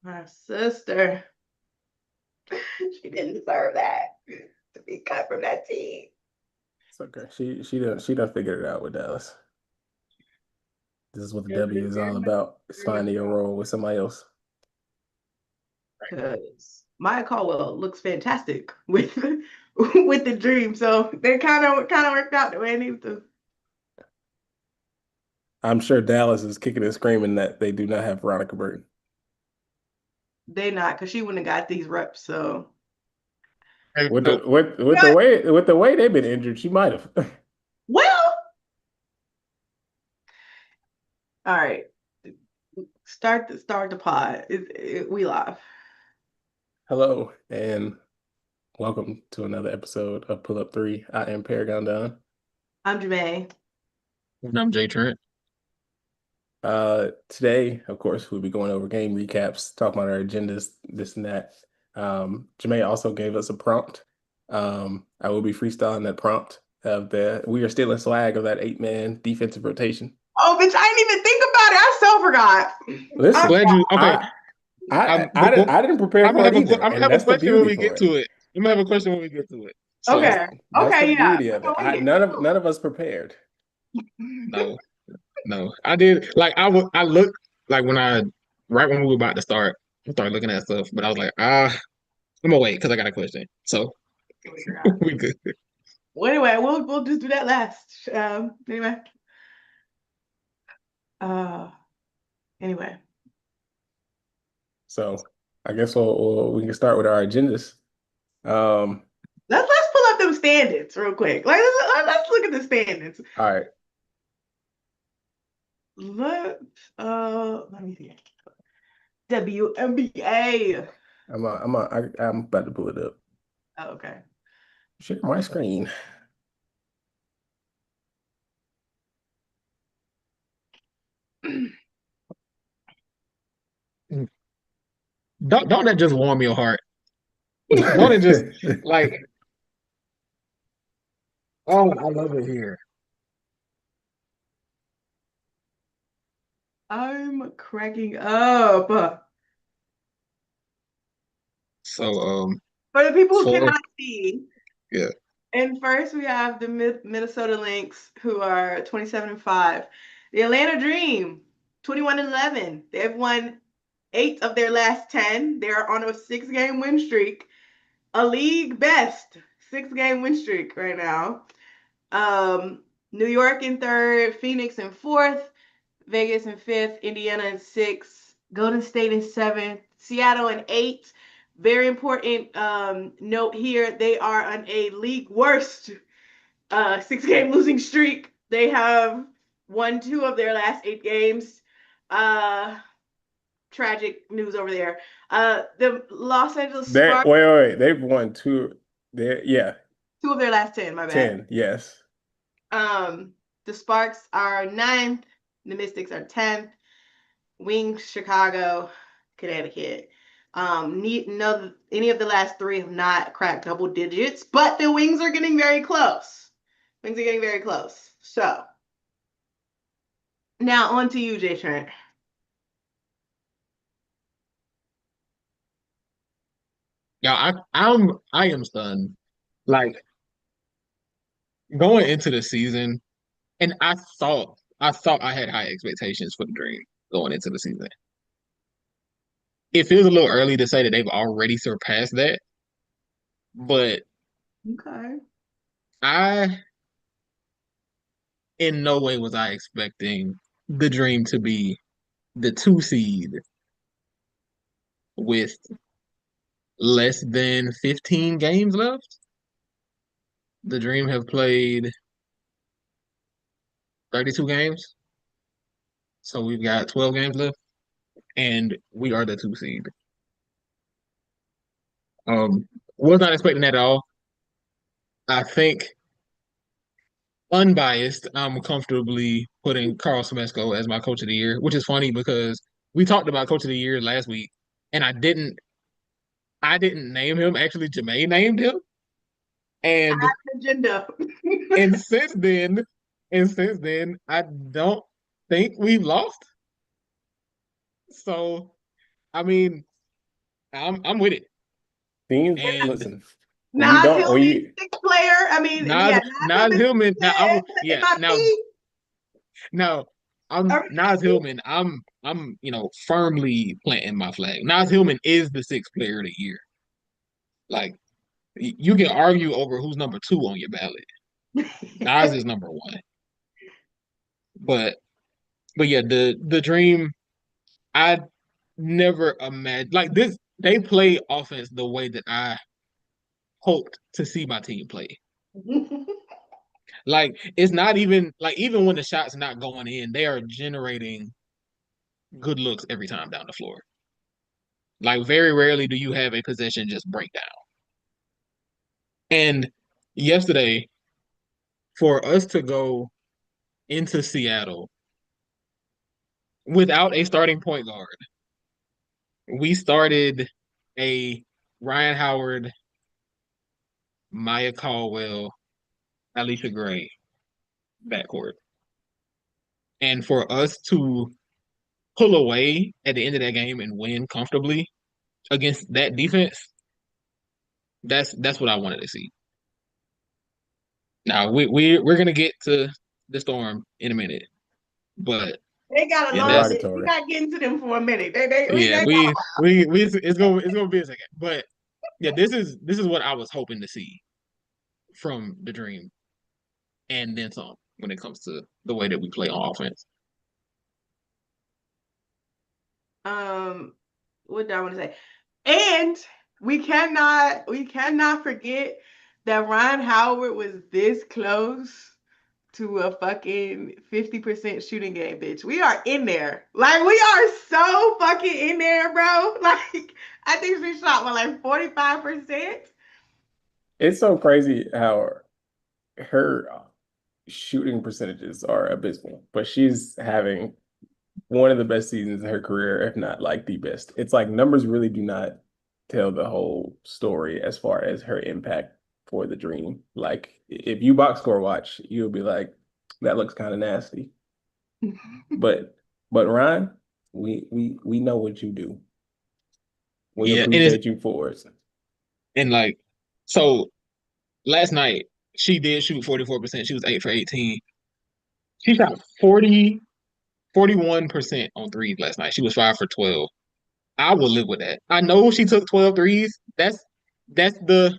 My sister. She didn't deserve that to be cut from that team. It's okay. She done figured it out with Dallas. This is what the W is all about. It's finding your role with somebody else. Because Maya Caldwell looks fantastic with with the dream. So they kind of worked out the way it needs to. I'm sure Dallas is kicking and screaming that they do not have Veronica Burton. They not, because she wouldn't have got these reps. So With the Nope. with the way they've been injured, she might have. well, all right. Start the pod. We live. Hello and welcome to another episode of Pull Up Three. I am Paragon Don. I'm Jamae. And I'm Jay Trent. Today, of course, we'll be going over game recaps, talking about our agendas, this and that. Jamae also gave us a prompt. I will be freestyling that prompt of we are stealing swag of that 8-man defensive rotation. Oh, bitch, I didn't even think about it. I so forgot. Listen, Glad you okay. I didn't prepare for it either, I'm gonna and have a that's the question when beauty we for get it. to it. I'm gonna have a question when we get to it. So Okay. That's Okay, the yeah. beauty of it. None of us prepared. no, no. I did I looked like right when we were about to start, I started looking at stuff, but I was like, I'm gonna wait because I got a question. So we good. Well, anyway, we'll just do that last. Anyway. Uh anyway. So I guess we can start with our agendas. Let's pull up them standings real quick. Like let's look at the standings. All right. Let me see. WNBA. I'm about to pull it up. Oh, okay. Share my screen. Don't that just warm your heart? Don't it just like oh I love it here. I'm cracking up. So For the people who for cannot see, yeah. and first we have the Minnesota Lynx, who are 27-5. The Atlanta Dream, 21-11. They've won 8 of their last 10. They're on a 6-game win streak, a league best 6-game win streak right now. New York in third, Phoenix in fourth, Vegas in fifth, Indiana in sixth, Golden State in seventh, Seattle in eighth. Very important note here: they are on a league worst 6-game losing streak. They have won 2 of their last 8 games. Tragic news over there. The Los Angeles Sparks. Wait. They've won 2. Yeah. 2 of their last 10. My bad. 10. Yes. The Sparks are 9th. The Mystics are 10th. Wings, Chicago, Connecticut. No, any of the last 3 have not cracked double digits, but the Wings are getting very close. Wings are getting very close. So now on to you, Jay Trent. Yeah, I am stunned. Like going into the season, and I thought I had high expectations for the Dream going into the season. It feels a little early to say that they've already surpassed that, but Okay. I in no way was I expecting the Dream to be the 2 seed with less than 15 games left. The Dream have played 32 games, so we've got 12 games left, and we are the 2 seed. Was not expecting that at all. I think unbiased, I'm comfortably putting Carl Smesco as my coach of the year, which is funny because we talked about coach of the year last week, and I didn't name him. Actually, Jermaine named him, I and have an agenda. and since then, I don't. think we've lost. So, I mean, I'm with it. Teams, And listen, when you Nas don't, when Hillman, you, sixth player. I mean, yeah, Nas Nas Hillman, Hillman. Now in my team. now I'm Nas Everything. Hillman. I'm firmly planting my flag. Nas Hillman is the sixth player of the year. Like you can argue over who's number two on your ballot. Nas is number one. But yeah, the dream. I never imagined like this. They play offense the way that I hoped to see my team play. Like it's not even like even when the shot's not going in, they are generating good looks every time down the floor. Like very rarely do you have a possession just break down. And yesterday, for us to go into Seattle without a starting point guard, we started a Ryan Howard, Maya Caldwell, Alicia Gray backcourt. And for us to pull away at the end of that game and win comfortably against that defense, that's what I wanted to see. Now we're gonna get to the Storm in a minute, but They got a yeah, long. that's We're derogatory. not getting to them for a minute. We yeah got. we it's gonna be a second, but yeah, this is what I was hoping to see from the Dream, and then some when it comes to the way that we play on offense. What do I want to say? And we cannot forget that Ryan Howard was this close to a fucking 50% shooting game, bitch. We are in there. Like, we are so fucking in there, bro. Like, I think we shot with like 45%. it's so crazy how her shooting percentages are abysmal, but she's having one of the best seasons of her career, if not like the best. It's like numbers really do not tell the whole story as far as her impact for the Dream. Like if you box score watch, you'll be like, that looks kind of nasty. But Ryan, we know what you do. We Yeah, and it's appreciate you for it. and like so last night she did shoot 44%. She was 8 for 18. She shot 41% on threes last night. She was 5 for 12. I will live with that. I know she took 12 threes. That's the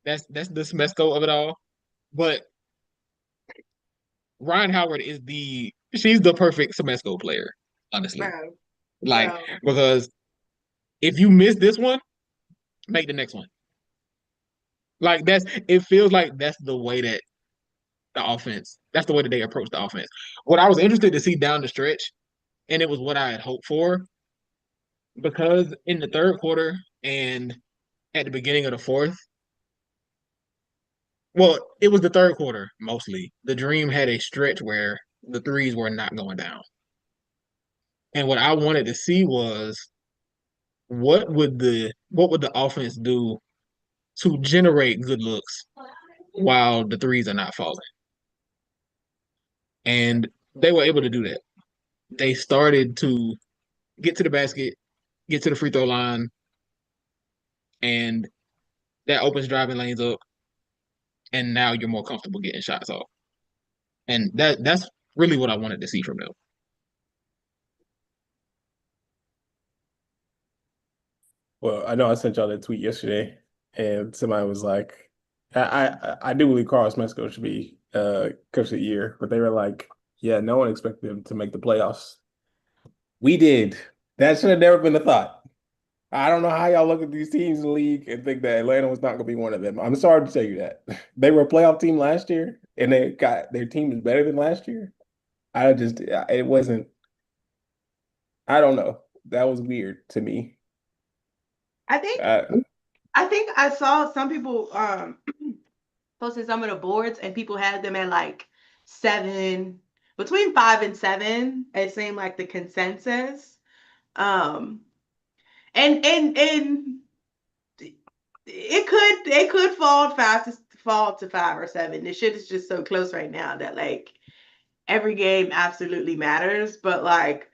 that's the Smesco of it all. But Ryan Howard is she's the perfect Smesco player, honestly. Bro, Like bro. because if you miss this one, make the next one. Like it feels like that's the way that the offense, that's the way that they approach the offense. What I was interested to see down the stretch, and it was what I had hoped for, because in the third quarter and at the beginning of the fourth, well, it was the third quarter mostly. The Dream had a stretch where the threes were not going down. And what I wanted to see was what would the offense do to generate good looks while the threes are not falling. And they were able to do that. They started to get to the basket, get to the free throw line, and that opens driving lanes up. And now you're more comfortable getting shots off. And that's really what I wanted to see from them. Well, I know I sent y'all that tweet yesterday, and somebody was like, I do believe Carlos Mesco should be coach of the year, but they were like, yeah, no one expected him to make the playoffs. We did. That should have never been a thought. I don't know how y'all look at these teams in the league and think that Atlanta was not going to be one of them. I'm sorry to tell you that. They were a playoff team last year, and their team is better than last year. It wasn't, I don't know. That was weird to me. I think Uh, I think I saw some people posting some of the boards and people had them at like 7, between 5 and 7. It seemed like the consensus. Um and it could fall to 5 or 7. The shit is just so close right now that like every game absolutely matters, but like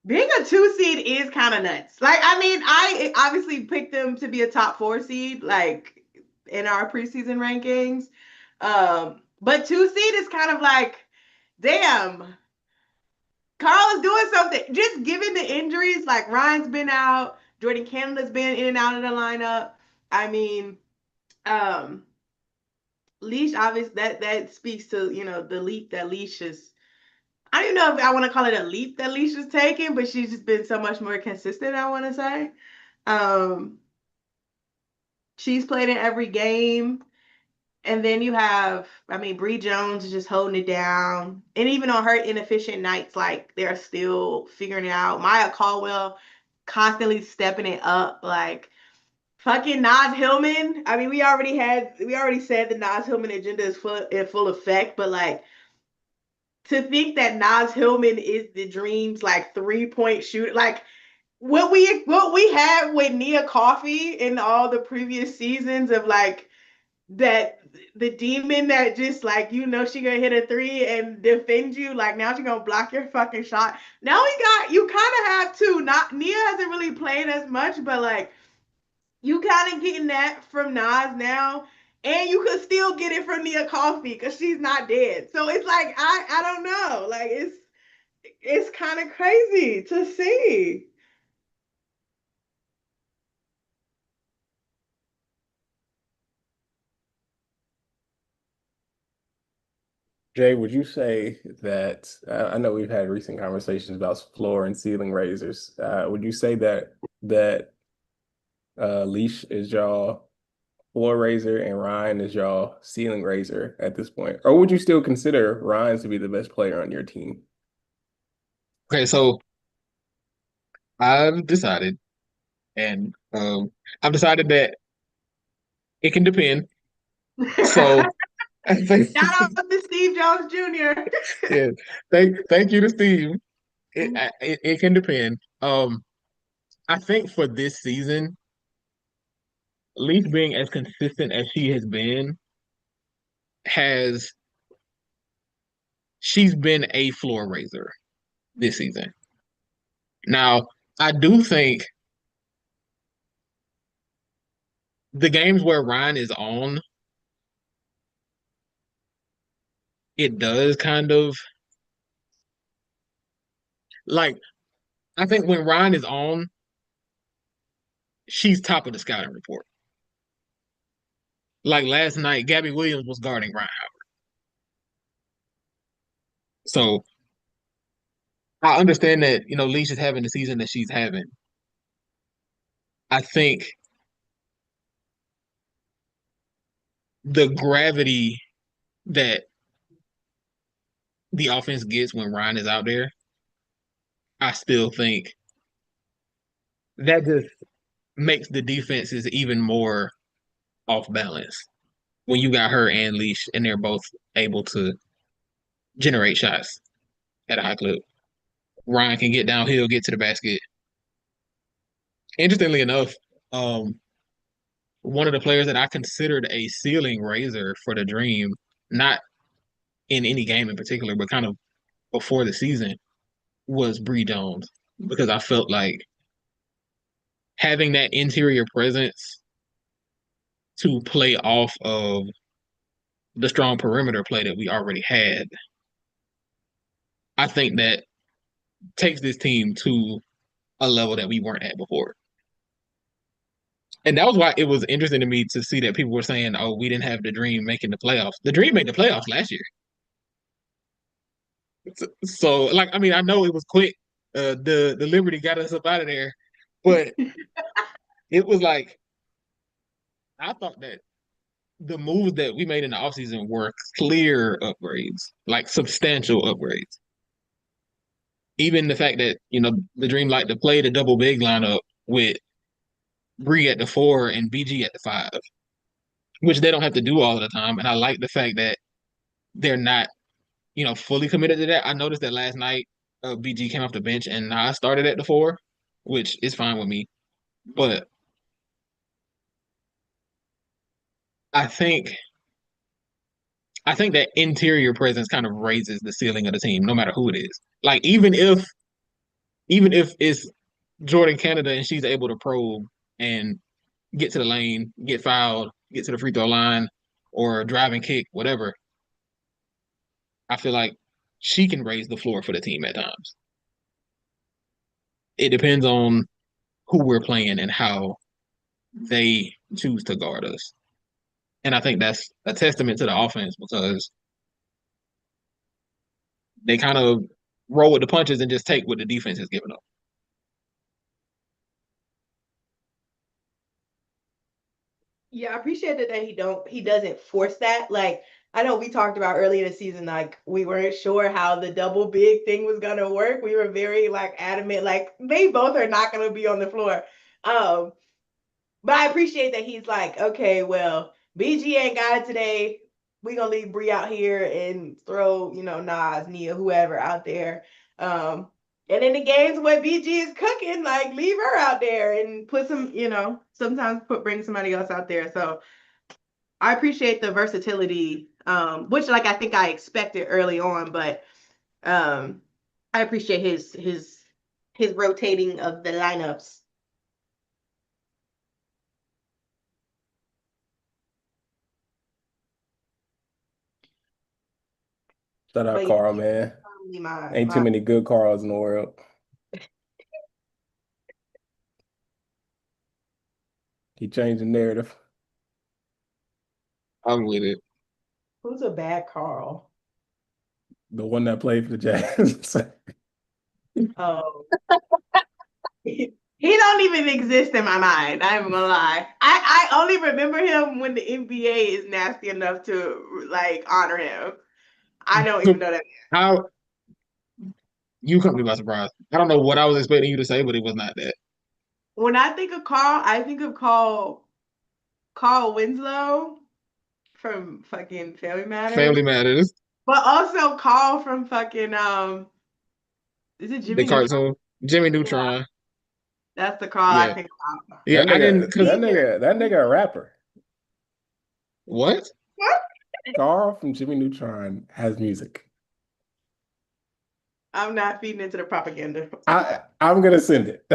being a 2 seed is kind of nuts. Like, I mean, I obviously picked them to be a top 4 seed, like in our preseason rankings. But 2 seed is kind of like, damn, Carl is doing something. Just given the injuries, like Ryan's been out, Jordan Canada's been in and out of the lineup. I mean, um, Leash obviously that speaks to the leap that Leash is. I don't even know if I want to call it a leap that Leash is taking, but she's just been so much more consistent. I want to say, um, she's played in every game. And then you have, I mean, Bree Jones is just holding it down. And even on her inefficient nights, like they're still figuring it out. Maya Caldwell constantly stepping it up. Like fucking Naz Hillman. I mean, we already said the Naz Hillman agenda is in full effect, but like to think that Naz Hillman is the Dream's like 3-point shooter, like what we had with Nia Coffey in all the previous seasons of like that the demon that just like she gonna hit a three and defend you, like now she gonna block your fucking shot. Now you kind of have to. Not Nia hasn't really played as much, but like you kind of getting that from Nas now, and you could still get it from Nia Coffey because she's not dead. So it's like I don't know, like it's kind of crazy to see. Jay, would you say that I know we've had recent conversations about floor and ceiling raisers. Would you say that Leash is y'all floor raiser and Ryan is y'all ceiling raiser at this point? Or would you still consider Ryan to be the best player on your team? Okay, so I've decided, and I've decided that it can depend. So I think, Shout out to Steve Jones Jr. yeah, thank you to Steve. It can depend. I think for this season, Leaf being as consistent as she has been, has she's been a floor raiser this season. Now, I do think the games where Ryan is on, it does kind of like I think when Ryan is on, she's top of the scouting report. Like last night, Gabby Williams was guarding Ryan. So I understand that, Leash is having the season that she's having. I think the gravity that the offense gets when Ryan is out there, I still think that just makes the defenses even more off balance when you got her and Leash and they're both able to generate shots at a high clip. Ryan can get downhill, get to the basket. Interestingly enough, um, one of the players that I considered a ceiling raiser for the Dream, not in any game in particular, but kind of before the season, was Bree Jones because I felt like having that interior presence to play off of the strong perimeter play that we already had, I think that takes this team to a level that we weren't at before. And that was why it was interesting to me to see that people were saying, "Oh, we didn't have the Dream making the playoffs." The Dream made the playoffs last year. So, like, I mean, I know it was quick. The Liberty got us up out of there, but it was like I thought that the moves that we made in the offseason were clear upgrades, like substantial upgrades. Even the fact that, the Dream like to play the double big lineup with Bree at the 4 and BG at the 5, which they don't have to do all of the time. And I like the fact that they're not, fully committed to that. I noticed that last night BG came off the bench and I started at the 4, which is fine with me. But I think I think that interior presence kind of raises the ceiling of the team, no matter who it is. Like even if it's Jordan Canada and she's able to probe and get to the lane, get fouled, get to the free throw line, or drive and kick, whatever, I feel like she can raise the floor for the team at times. It depends on who we're playing and how they choose to guard us. And I think that's a testament to the offense because they kind of roll with the punches and just take what the defense has given up. Yeah, I appreciate that he doesn't force that. Like I know we talked about earlier this season, like we weren't sure how the double big thing was gonna work. We were very like adamant, like they both are not gonna be on the floor. Um, but I appreciate that he's like, okay, well, BG ain't got it today. We gonna leave Bree out here and throw, Nas, Nia, whoever out there. And in the games where BG is cooking, like leave her out there and put some, sometimes bring somebody else out there. So I appreciate the versatility, which like I think I expected early on, but I appreciate his rotating of the lineups. Shout out But Carl, man. yeah, Ain't too many good Carls in the world. He changed the narrative. I'm with it. who's a bad Carl? The one that played for the Jazz. Oh. He don't even exist in my mind. I'm gonna lie. I only remember him when the NBA is nasty enough to like honor him. I don't even know that. How you caught me by surprise. I don't know what I was expecting you to say, but it was not that. When I think of Carl, I think of Carl Winslow from fucking Family Matters, Family Matters, but also Carl from fucking is it the Jimmy Neutron? cartoon, Jimmy Yeah, Neutron. that's the Carl I Yeah, think about. yeah. I didn't because That nigga a rapper. what? Carl from Jimmy Neutron has music. I'm not feeding into the propaganda. I'm gonna send it.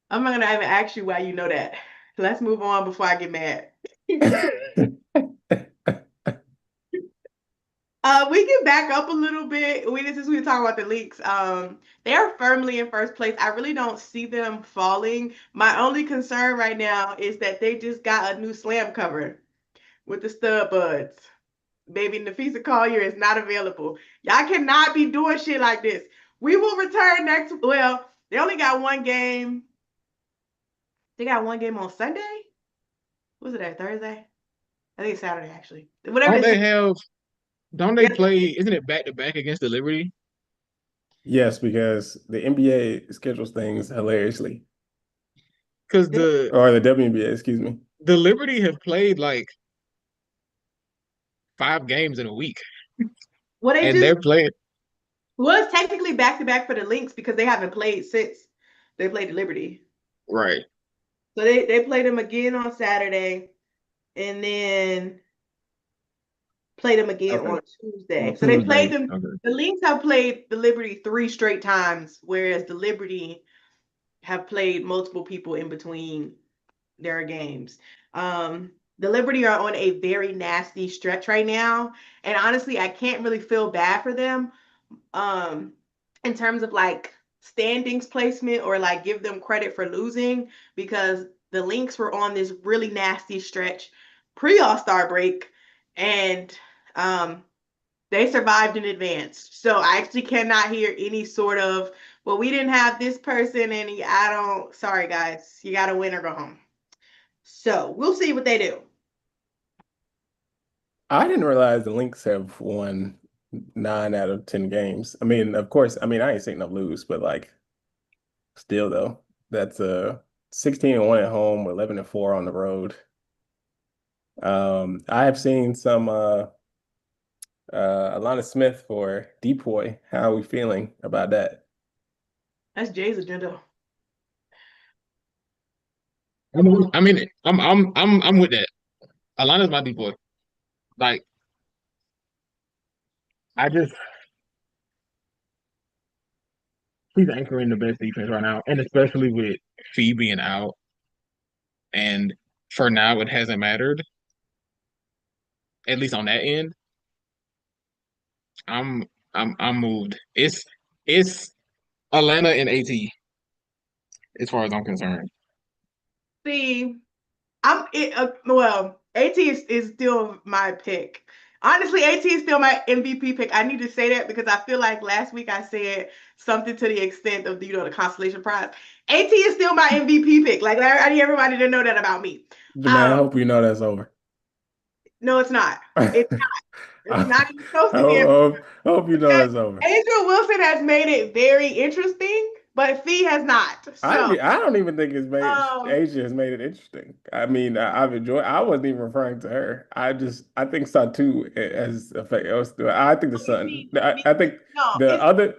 I'm not gonna even ask you why you know that. Let's move on before I get mad. We can back up a little bit. Since we were talking about the Lynx, they are firmly in first place. I really don't see them falling. My only concern right now is that they just got a new slam cover with the stud buds. Baby Nafisa Collier is not available. Y'all cannot be doing shit like this. We will return next. Well, they only got one game. They got one game on Sunday. Was it that Thursday? I think it's Saturday actually. Whatever Don't this. they have? Don't they Yeah, play? Isn't it back to back against the Liberty? Yes, because the NBA schedules things hilariously. Because the Or the WNBA, excuse me. the Liberty have played like 5 games in a week, well, they and just they're playing was technically back to back for the Lynx because they haven't played since they played the Liberty. right. So they played them again on Saturday and then played them again Okay. on Tuesday. On So they played Tuesday. them. Okay. The Lynx have played the Liberty 3 straight times, whereas the Liberty have played multiple people in between their games. The Liberty are on a very nasty stretch right now. And honestly, I can't really feel bad for them. In terms of like standings placement or like give them credit for losing because the Lynx were on this really nasty stretch pre All-Star break and um they survived in advance. So I actually cannot hear any sort of, well, we didn't have this person and I don't, sorry guys, you got to win or go home. So we'll see what they do. I didn't realize the Lynx have won 9 out of 10 games. I mean, of course, I ain't seen them lose, but like still though, that's 16-1 at home, 11-4 on the road. I have seen some Alanna Smith for DPOY. How are we feeling about that? That's Jay's agenda. I mean, I'm with that. Alanna's my DPOY. Like, I just she's anchoring the best defense right now, and especially with Fee being out, and for now it hasn't mattered, at least on that end. I'm I'm moved. It's Atlanta and AT as far as I'm concerned. See, well, AT is still my pick. Honestly, AT is still my MVP pick. I need to say that because I feel like last week I said something to the extent of the consolation prize. AT is still my MVP pick. Like I need everybody to know that about me. Jermaine, I hope you know that's over. No, it's not. It's it's I, not even supposed I to be hope you know because that's over. Angel Wilson has made it very interesting, but Fee has not. So, I don't even think it's made um, Asia has made it interesting. I mean, I've enjoyed. I wasn't even referring to her. I think Satu has affect. I think the Sun. I think no, the it's other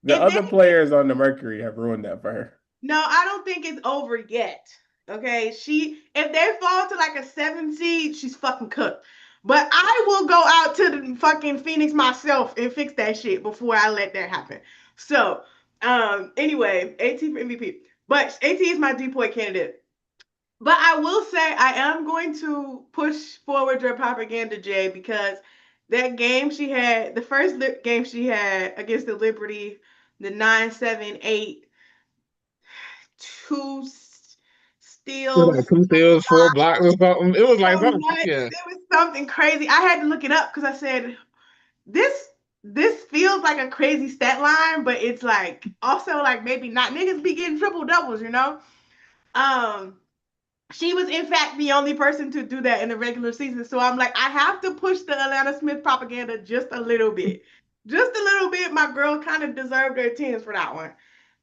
if anything, players on the Mercury have ruined that for her. no, I don't think it's over yet. Okay, if they fall to like a 7 seed, she's fucking cooked. But I will go out to the fucking Phoenix myself and fix that shit before I let that happen. So, anyway, AT for MVP. But AT is my DPOY candidate. But I will say I am going to push forward your propaganda, Jay, because that game she had, the first game she had against the Liberty, the 9-7-8, two It was steals, like two steals, 4 blocks or something. It was like so something. nuts. Yeah. It was something crazy. I had to look it up because I said this this feels like a crazy stat line, but it's like also like maybe not. Niggas be getting triple doubles, you know. Um, she was in fact the only person to do that in the regular season. So I'm like, I have to push the Alanna Smith propaganda just a little bit. Just a little bit. My girl kind of deserved her tens for that one.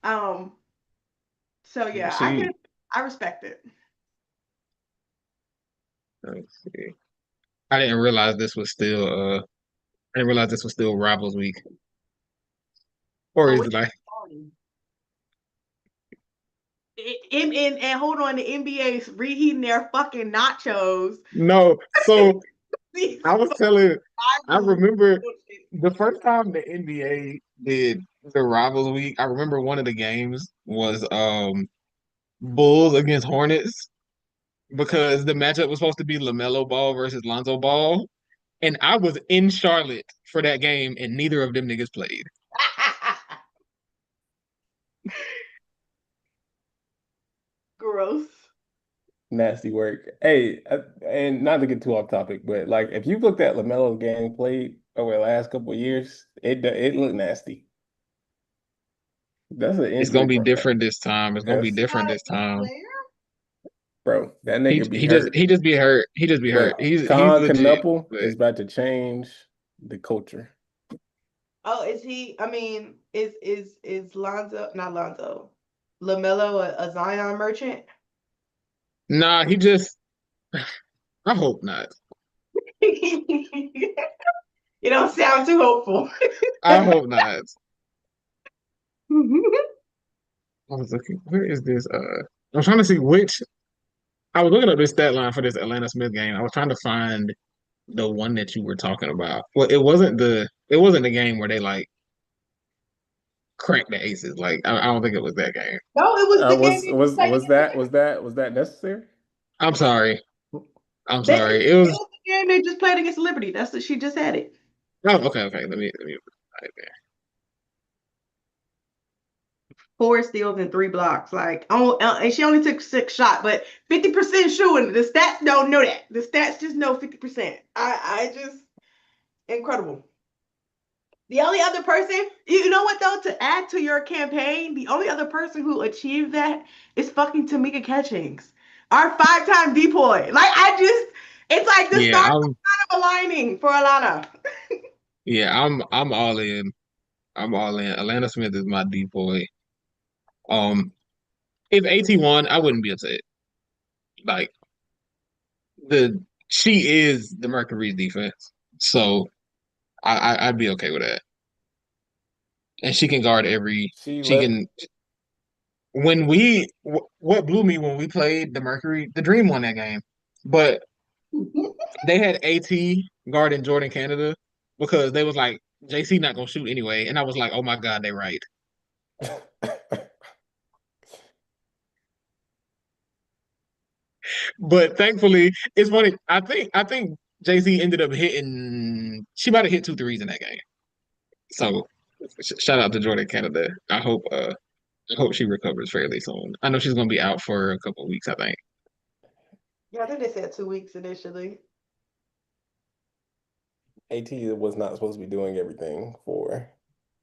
Um, so yeah, She. I respect it. Let's see. I didn't realize this was still. I didn't realize this was still Rivals Week, or Oh, is wait. it like And hold on, the NBA's reheating their fucking nachos. no? So These I was telling. I rival remember bullshit. the first time the NBA did the Rivals Week. I remember one of the games was Bulls against Hornets because the matchup was supposed to be LaMelo Ball versus Lonzo Ball, and I was in Charlotte for that game, and neither of them niggas played. Gross. Nasty work. Hey, and not to get too off topic, but like if you've looked at LaMelo's game played over the last couple of years, it looked nasty. That's an It's gonna injury be prone. different this time. It's gonna be That's different Not a this good time. player. bro. That He nigga be he just hurt. he just be hurt. He just be hurt. But He's Khan legit. Knuckle But is about to change the culture. Oh, is he? I mean, is Lonzo not Lonzo? Lamelo a Zion merchant? nah, he just. I hope not. You don't sound too hopeful. I hope not. I was looking. Where is this? I'm trying to see which. I was looking up this stat line for this Atlanta Smith game. I was trying to find the one that you were talking about. Well, it wasn't the game where they like cracked the aces. Like I don't think it was that game. No, it was the game they just played against the Lynx. Was that necessary? I'm sorry. I'm They just sorry. It it was. was the game they just played against Liberty. That's what she just had it. Oh, okay. Let me. Right there. 4 steals and 3 blocks. Like, oh, and she only took 6 shots, but 50% shooting. The stats don't know that. The stats just know 50%. I just incredible. The only other person, you know what though, to add to your campaign, the only other person who achieved that is fucking Tamika Catchings, our 5-time DPOY. Like it's like the Yeah, stars are kind of aligning for Alanna. I'm all in. I'm all in. Atlanta Smith is my DPOY. Um, if AT won, I wouldn't be upset. Like the she is the Mercury's defense, so I'd be okay with that. And she can guard every. She She left. can. When what blew me when we played the Mercury, the Dream won that game, but They had AT guarding Jordan Canada because they was like, JC not gonna shoot anyway. And I was like, oh my God, they right. But thankfully, it's funny. I think JC ended up hitting she might have hit two threes in that game. So shout out to Jordan Canada. I hope she recovers fairly soon. I know she's gonna be out for a couple of weeks, I think. Yeah, I think they said 2 weeks initially. AT was not supposed to be doing everything for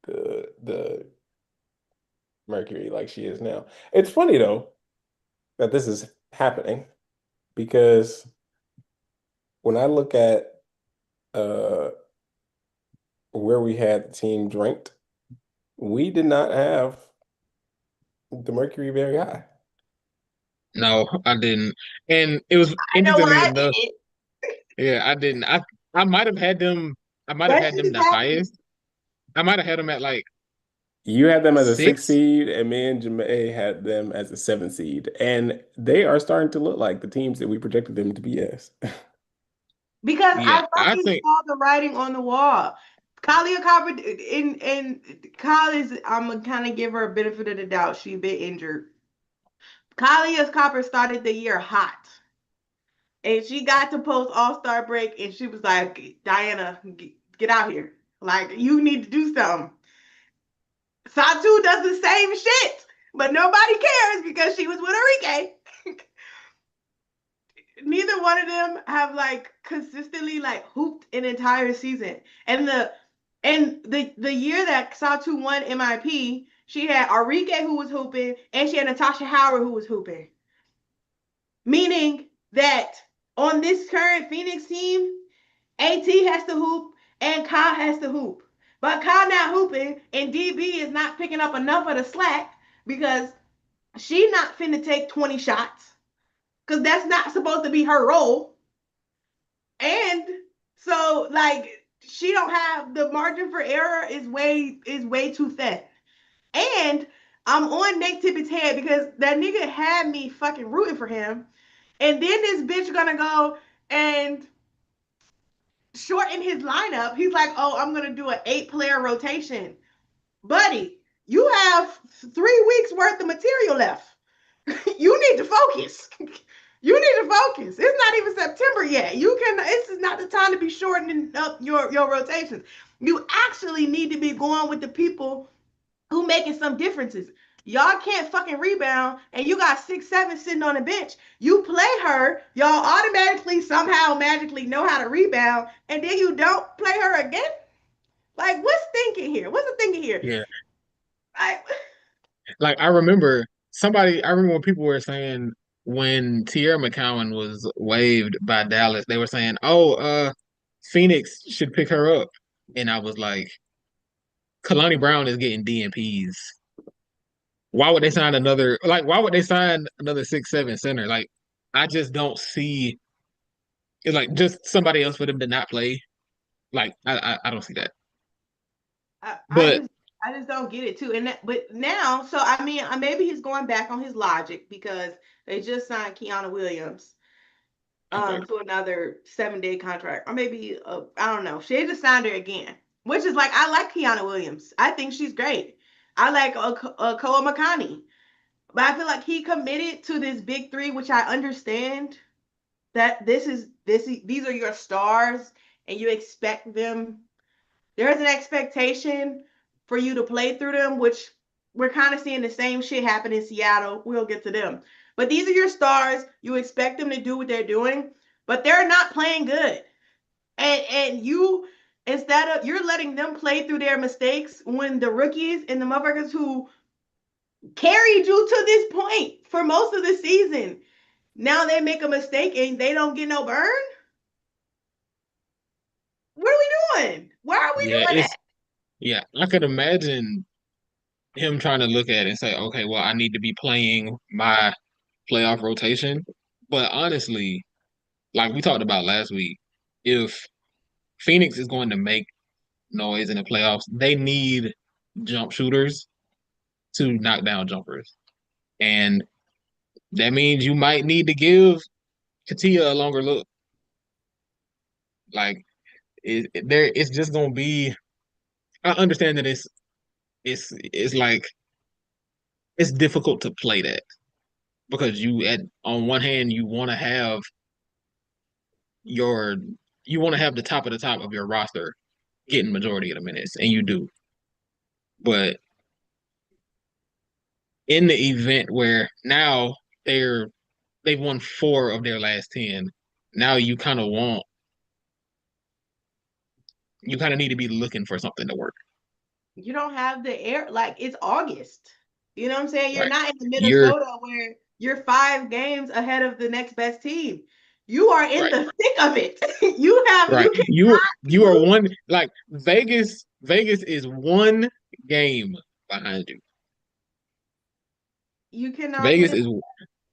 the Mercury like she is now. It's funny though that this is happening because when I look at uh where we had the team ranked, we did not have the Mercury very high. No, I didn't. And it was I know where interestingly I enough, did it. yeah, I didn't. I might have had them. I might have had Questions them is the happening. highest. I might have had them at like You had them as a six six. seed, and me and Jamae had them as a seven seed, and they are starting to look like the teams that we projected them to be as. Because Yeah, I I fucking think. saw the writing on the wall. Kalia Copper in college, I'm gonna kind of give her a benefit of the doubt. She a bit injured. Kalia Copper started the year hot. And she got to post All-Star break and she was like, Diana, get out here. Like, you need to do something. Satu does the same shit, but nobody cares because she was with Enrique. Neither one of them have like consistently like hooped an entire season. And the year that Satu won MIP, she had Enrique who was hooping, and she had Natasha Howard who was hooping. Meaning that on this current Phoenix team, AT has to hoop and Kyle has to hoop. But Kyle not hooping and DB is not picking up enough of the slack because she not finna take 20 shots because that's not supposed to be her role. And so like she don't have the margin for error is way too thin. And I'm on Nate Tippett's head because that nigga had me fucking rooting for him. And then this bitch gonna go and shorten his lineup. He's like, oh, I'm gonna do an 8 player rotation. Buddy, you have 3 weeks worth of material left. You need to focus. You need to focus. It's not even September yet. You can. This is not the time to be shortening up your rotations. You actually need to be going with the people who making some differences. Y'all can't fucking rebound, and you got 6'7" sitting on the bench. You play her, y'all automatically somehow magically know how to rebound, and then you don't play her again. Like, what's thinking here? What's the thinking here? Yeah, Like, like I remember when people were saying when Tierra McCowan was waived by Dallas, they were saying, "Oh, Phoenix should pick her up," and I was like, "Kalani Brown is getting DNPs. Why would they sign another? Like, why would they sign another 6'7" center? Like, I just don't see it's like just somebody else for them to not play. Like, I don't see that. I, I But just I just don't get it too. And but now, so I mean, maybe he's going back on his logic because they just signed Keanu Williams okay, to another 7 day contract, or maybe I don't know. She just signed her again, which is like I like Keanu Williams. I think she's great. I like Koa Makani, but I feel like he committed to this big three, which I understand that these are your stars, and you expect them. There's an expectation for you to play through them, which we're kind of seeing the same shit happen in Seattle. We'll get to them. But these are your stars. You expect them to do what they're doing, but they're not playing good. And you instead of you're letting them play through their mistakes when the rookies and the motherfuckers who carried you to this point for most of the season, now they make a mistake and they don't get no burn. What are we doing? Why are we yeah, doing that? I could imagine him trying to look at it and say, okay, well, I need to be playing my playoff rotation. But honestly, like we talked about last week, if Phoenix is going to make noise in the playoffs, they need jump shooters to knock down jumpers. And that means you might need to give Katia a longer look. Like it's just gonna be. I understand that it's like it's difficult to play that because on one hand your you want to have the top of the top of your roster getting majority of the minutes, and you do. But in the event where now they've won 4 of their last 10, now you kind of need to be looking for something to work. You don't have the air, like it's August. You know what I'm saying? You're Right. not in You're Minnesota where you're 5 games ahead of the next best team. You are in right, the thick of it. right. You You cannot are lose. one like Vegas. Vegas is 1 game behind you. You cannot Vegas win.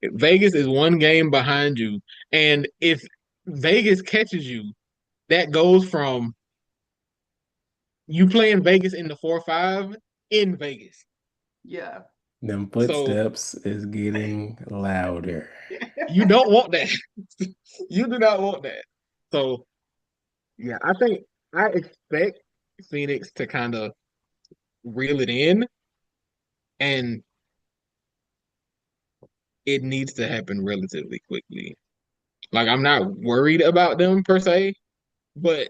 is Vegas is 1 game behind you, and if Vegas catches you, that goes from you playing Vegas in the 4-5 in Vegas. Yeah. Them So footsteps is getting louder. you don't want that. You do not want that. So yeah, I expect Phoenix to kind of reel it in, and it needs to happen relatively quickly. Like I'm not worried about them per se, but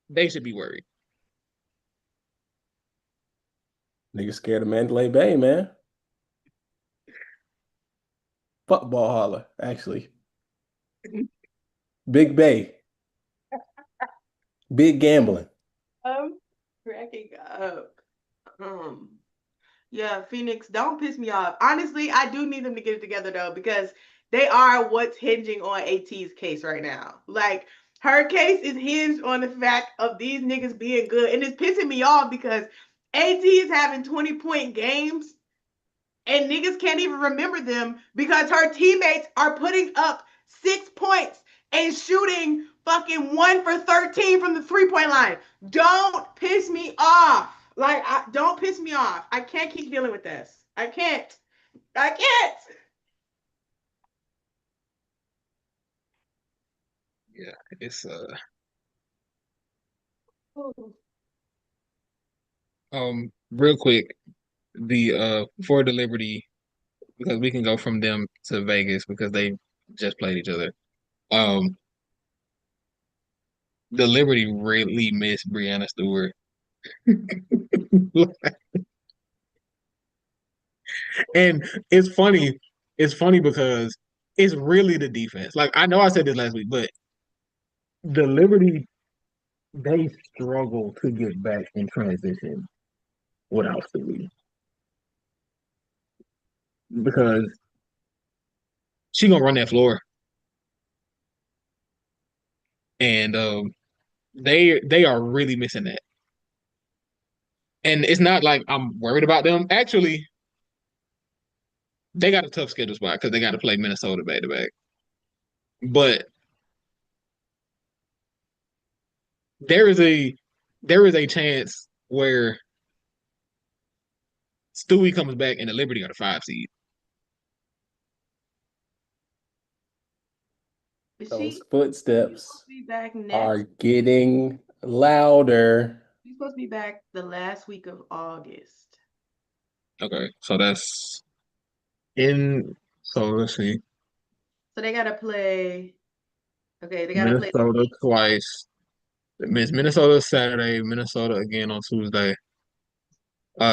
they should be worried. Niggas scared of Mandalay Bay, man. Football holler, actually. Big Bay. Big gambling. I'm cracking up. Um, yeah, Phoenix, don't piss me off. Honestly, I do need them to get it together though, because they are what's hinging on AT's case right now. Like her case is hinged on the fact of these niggas being good. And it's pissing me off because AT is having 20-point games and niggas can't even remember them because her teammates are putting up 6 points and shooting fucking 1 for 13 from the 3 point line. Don't piss me off. Like, don't piss me off. I can't keep dealing with this. I can't. I can't. Yeah, it's real quick, the for the Liberty, because we can go from them to Vegas because they just played each other. Um the Liberty really missed Breanna Stewart. And it's funny because it's really the defense. Like I know I said this last week, but the Liberty they struggle to get back in transition without Stewie because she gonna run that floor, and they are really missing that. And it's not like I'm worried about them. Actually, they got a tough schedule spot because they got to play Minnesota back to back. But there is a there is a chance where Stewie comes back and the Liberty are the 5 seed. Is Those she's supposed footsteps to be back are next? getting louder. She's supposed to be back the last week of August. Okay, so that's in. So let's see, So they gotta play. Okay, they gotta play the Minnesota Lynx. twice. It's Minnesota Saturday, Minnesota again on Tuesday,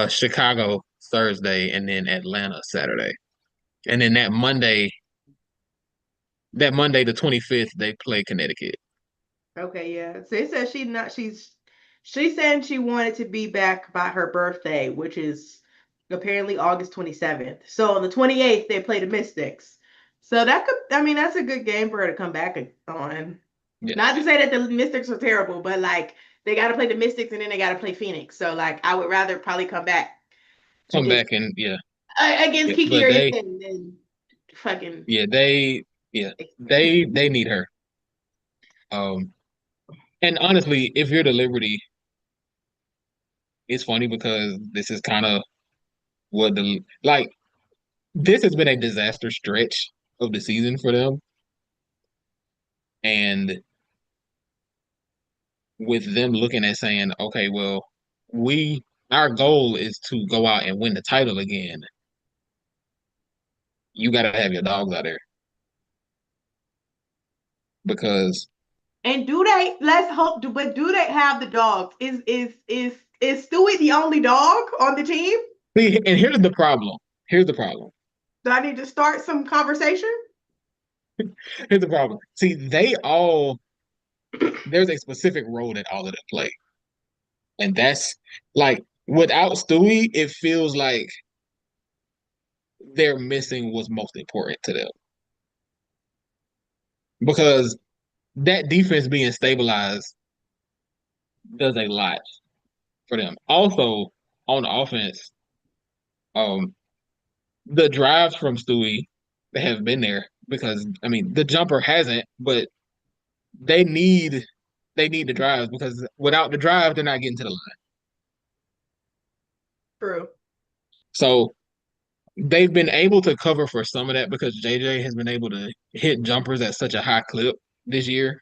Chicago Thursday, and then Atlanta Saturday. And then that Monday the 25th, they play Connecticut. Okay, yeah. So it says she said she wanted to be back by her birthday, which is apparently August 27th. So on the 28th, they play the Mystics. So that could, I mean, that's a good game for her to come back on. Yeah, Not to say that the Mystics are terrible, but like they got to play the Mystics and then they got to play Phoenix. So like I would rather probably come back come against back and against yeah. Kiki But or Yen than fucking. yeah, yeah, they need her. Um, and honestly, if you're the Liberty, it's funny because this is kind of what the like. This has been a disaster stretch of the season for them, and with them looking at saying, okay, well, our goal is to go out and win the title again. You got to have your dogs out there because And do they? Let's hope. But do they have the dogs? Is Stewie the only dog on the team? see, and here's the problem. Here's the problem. Do I need to start some conversation? Here's the problem. See, there's a specific role that all of them play. And that's like without Stewie, it feels like they're missing what's most important to them. Because that defense being stabilized does a lot for them. Also, on offense, um, the drives from Stewie have been there because I mean the jumper hasn't, but they need the drives because without the drive, they're not getting to the line. True. So they've been able to cover for some of that because JJ has been able to hit jumpers at such a high clip this year.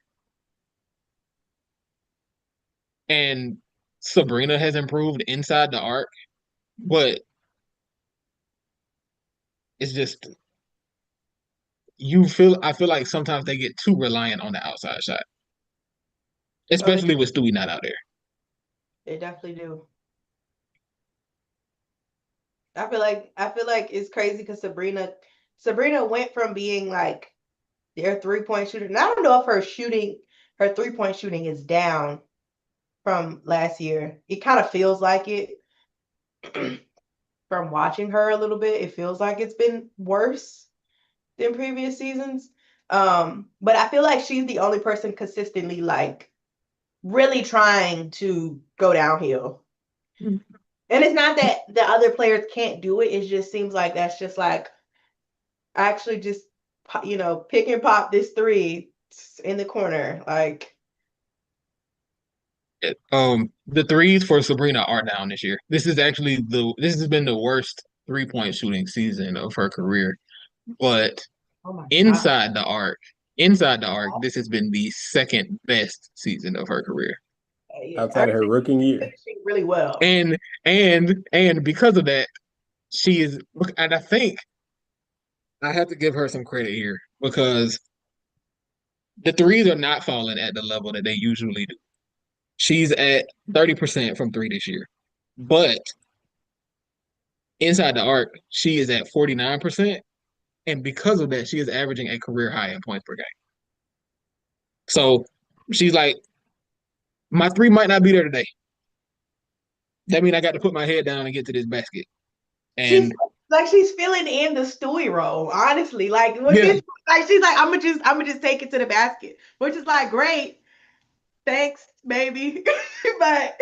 And Sabrina has improved inside the arc, but it's just I feel like sometimes they get too reliant on the outside shot, Oh, especially with Stewie not out there. they definitely do. I feel like it's crazy because Sabrina went from being like their 3-point shooter. And I don't know if her 3-point shooting is down from last year. It kind of feels like it from watching her a little bit. It feels like it's been worse than previous seasons. But I feel like she's the only person consistently like really trying to go downhill. Mm-hmm. And it's not that the other players can't do it. It just seems like that's just like actually just pick and pop this three in the corner. Like The threes for Sabrina are down this year. This has been the worst 3-point shooting season of her career. But oh my God. inside the arc, this has been the second best season of her career. Yeah, outside of her rookie year. finishing really well. And because of that, she is, and I think I have to give her some credit here because the threes are not falling at the level that they usually do. She's at 30% from three this year. But inside the arc, she is at 49%. And because of that, she is averaging a career high in points per game. So she's like, my three might not be there today. That means I got to put my head down and get to this basket. And she's filling in the Stewie role, honestly. Like yeah. she's like, I'm gonna just take it to the basket, which is like great. Thanks, baby. But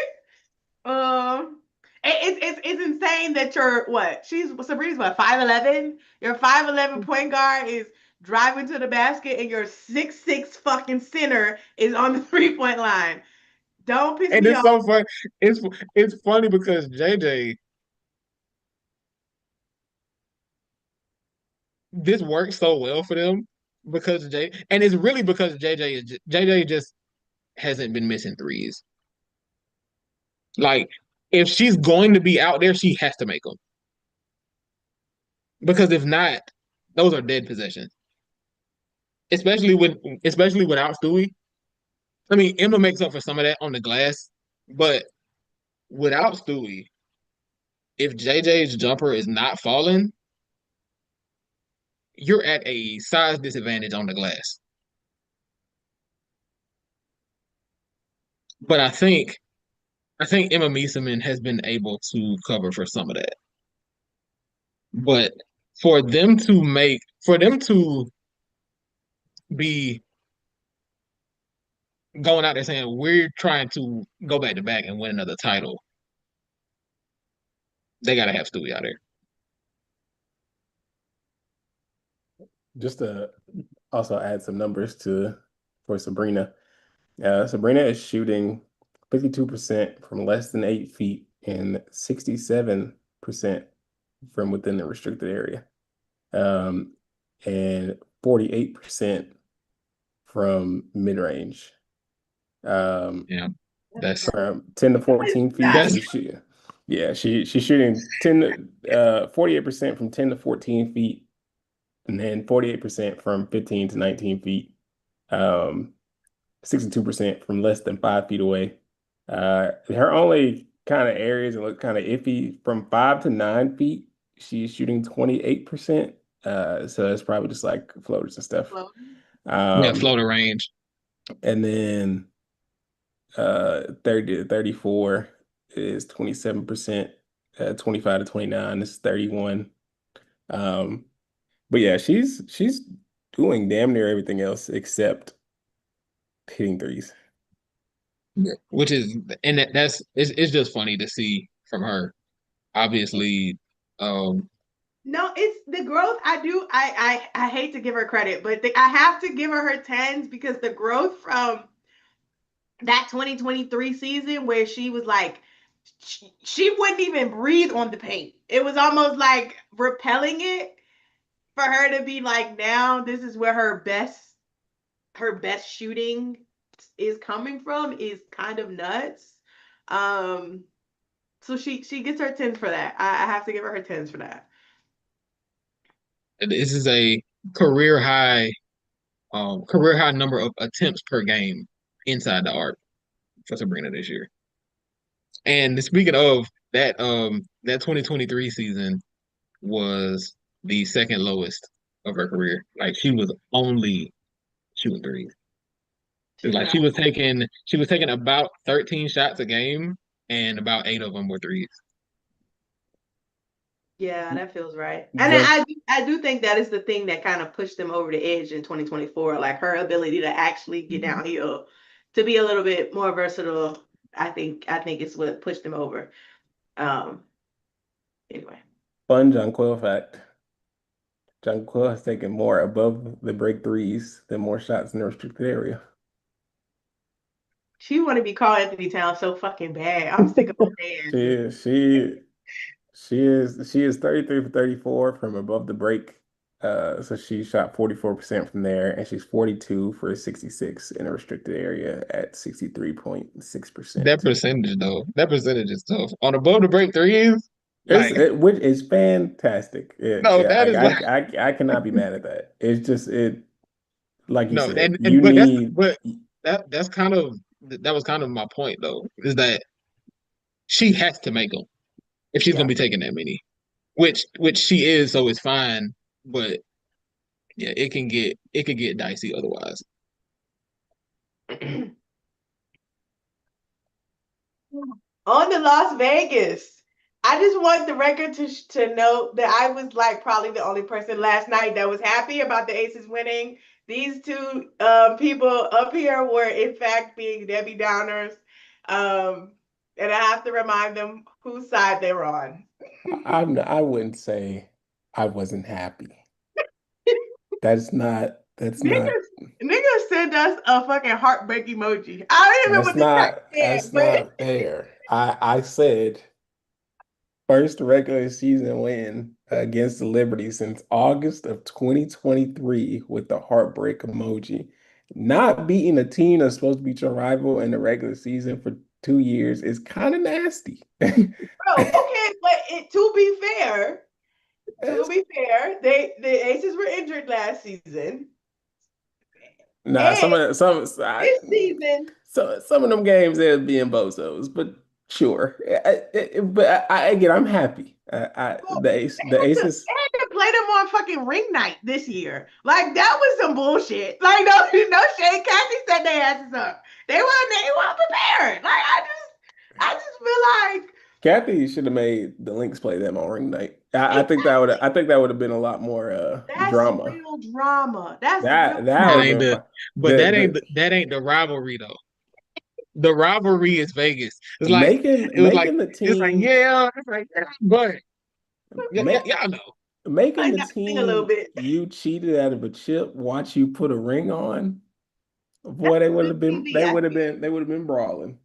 it's insane that Sabrina's what, 5'11"? Your 5'11" point guard is driving to the basket and your 6'6" fucking center is on the 3-point line. Don't piss And me it's off. so funny. It's funny because JJ, this works so well for them because and it's really because JJ just hasn't been missing threes. Like if she's going to be out there, she has to make them because if not, those are dead possessions. Especially without Stewie. I mean, Emma makes up for some of that on the glass, but without Stewie, if JJ's jumper is not falling, you're at a size disadvantage on the glass. But I think Emma Mieseman has been able to cover for some of that. But for them to be going out there saying we're trying to go back to back and win another title, they gotta have Stewie out there. Just to also add some numbers for Sabrina. Sabrina is shooting 52% from less than 8 feet and 67% from within the restricted area, and 48% from mid range. Yeah. That's from 10 to 14 feet. that's She's shooting 48% from 10 to 14 feet, and then 48% from 15 to 19 feet. 62% from less than 5 feet away. Her only kind of areas that look kind of iffy from 5 to 9 feet, she's shooting 28%. So that's probably just like floaters and stuff. yeah, Um, floater range. and then 30 to 34 is 27%. 25 to 29 is 31. Um, but yeah, she's doing damn near everything else except hitting threes. Which is and that's it's just funny to see from her. Obviously, No, it's the growth. I hate to give her credit, but I have to give her tens because the growth from that 2023 season where she was like, she wouldn't even breathe on the paint. It was almost like repelling it for her to be like, now this is where her best shooting is coming from is kind of nuts. Um, so she gets her tens for that. I have to give her her tens for that. this is a career high, career high number of attempts per game inside the arc for Sabrina this year. And speaking of that, that 2023 season was the second lowest of her career. Like she was only shooting threes. It's She's like not. she was taking about 13 shots a game, and about 8 of them were threes. Yeah, that feels right. And Jump I do think that is the thing that kind of pushed them over the edge in 2024, like her ability to actually get downhill, to be a little bit more versatile. I think it's what pushed them over. Um, anyway. Fun Jonquil fact. Jonquil has taken more above the break threes than more shots in the restricted area. She want to be called Anthony Town so fucking bad. I'm sick of She saying. is she she is 33 for 34 from above the break. So she shot 44% from there, and she's 42 for 66 in a restricted area at That 63.6%. percentage though, that percentage is tough. On above the break threes, like Which is fantastic. no, Yeah, that is like I cannot be mad at that. It's just like you no, said, and you need. but that's kind of that was kind of my point though, is that she has to make them if she's gonna Yeah. be taking that many, which she is, so it's fine. But yeah, it can get dicey otherwise. On to Las Vegas. I just want the record to know that I was like probably the only person last night that was happy about the Aces winning. These two people up here were in fact being Debbie Downers. Um, and I have to remind them whose side they were on. I wouldn't say I wasn't happy. That's not Niggas sent us a fucking heartbreak emoji. I don't even know what the text that's said, but not fair. I said first regular season win against the Liberty since August of 2023 with the heartbreak emoji. Not beating a team that's supposed to be your rival in the regular season for 2 years is kind of nasty. bro, okay, but to It's- be fair, the Aces were injured last season. Nah, And this season, some of them games they'll be in bozos, but sure. But again, I'm happy. well, The Aces. they had to play them on fucking ring night this year. Like that was some bullshit. Like no, no shade. Kathy set their asses up. They weren't prepared. Like I just feel like Kathy should have made the Lynx play them on ring night. I think that would have been a lot more that's drama. real drama. That's real That That would have ain't been the fun. but The that ain't the rivalry though. The rivalry is Vegas. It's like making it was like making the it's like team yeah, it's like yeah, but make y'all know. making I the got to sing a little team bit. you cheated out of a chip, watch you put a ring on. That's Boy, they would good have been TV. I think. they would have been brawling.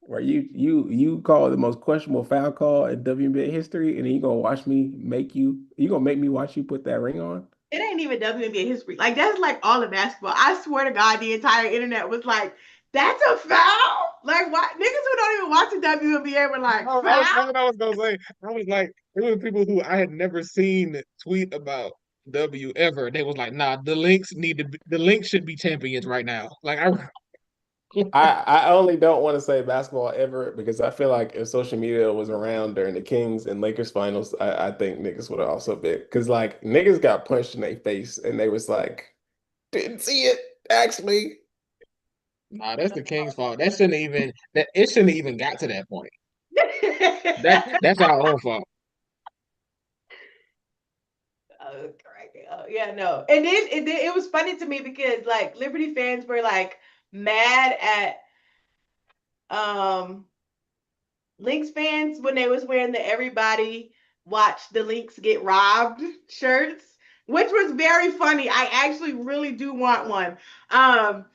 Where you call the most questionable foul call in WNBA history, and then you gonna watch me make you gonna make me watch you put that ring on? It ain't even WNBA history. Like that's like all of basketball. I swear to God, the entire internet was like, "That's a foul." Like, why niggas who don't even watch the WNBA were like, That's "Foul." what I was gonna say. I was like, there were people who I had never seen tweet about W ever. They was like, nah, the Lynx should be champions right now. Like I I only don't want to say basketball ever because I feel like if social media was around during the Kings and Lakers finals, I think niggas would have also been because like niggas got punched in their face and they was like, didn't see it actually. Nah, that's the King's fault. That it shouldn't even got to that point. That's our own fault. Oh, correct. Oh, yeah, no. And then it was funny to me because like Liberty fans were like mad at um Lynx fans when they was wearing the everybody watch the Lynx get robbed shirts, which was very funny. I actually really do want one. Um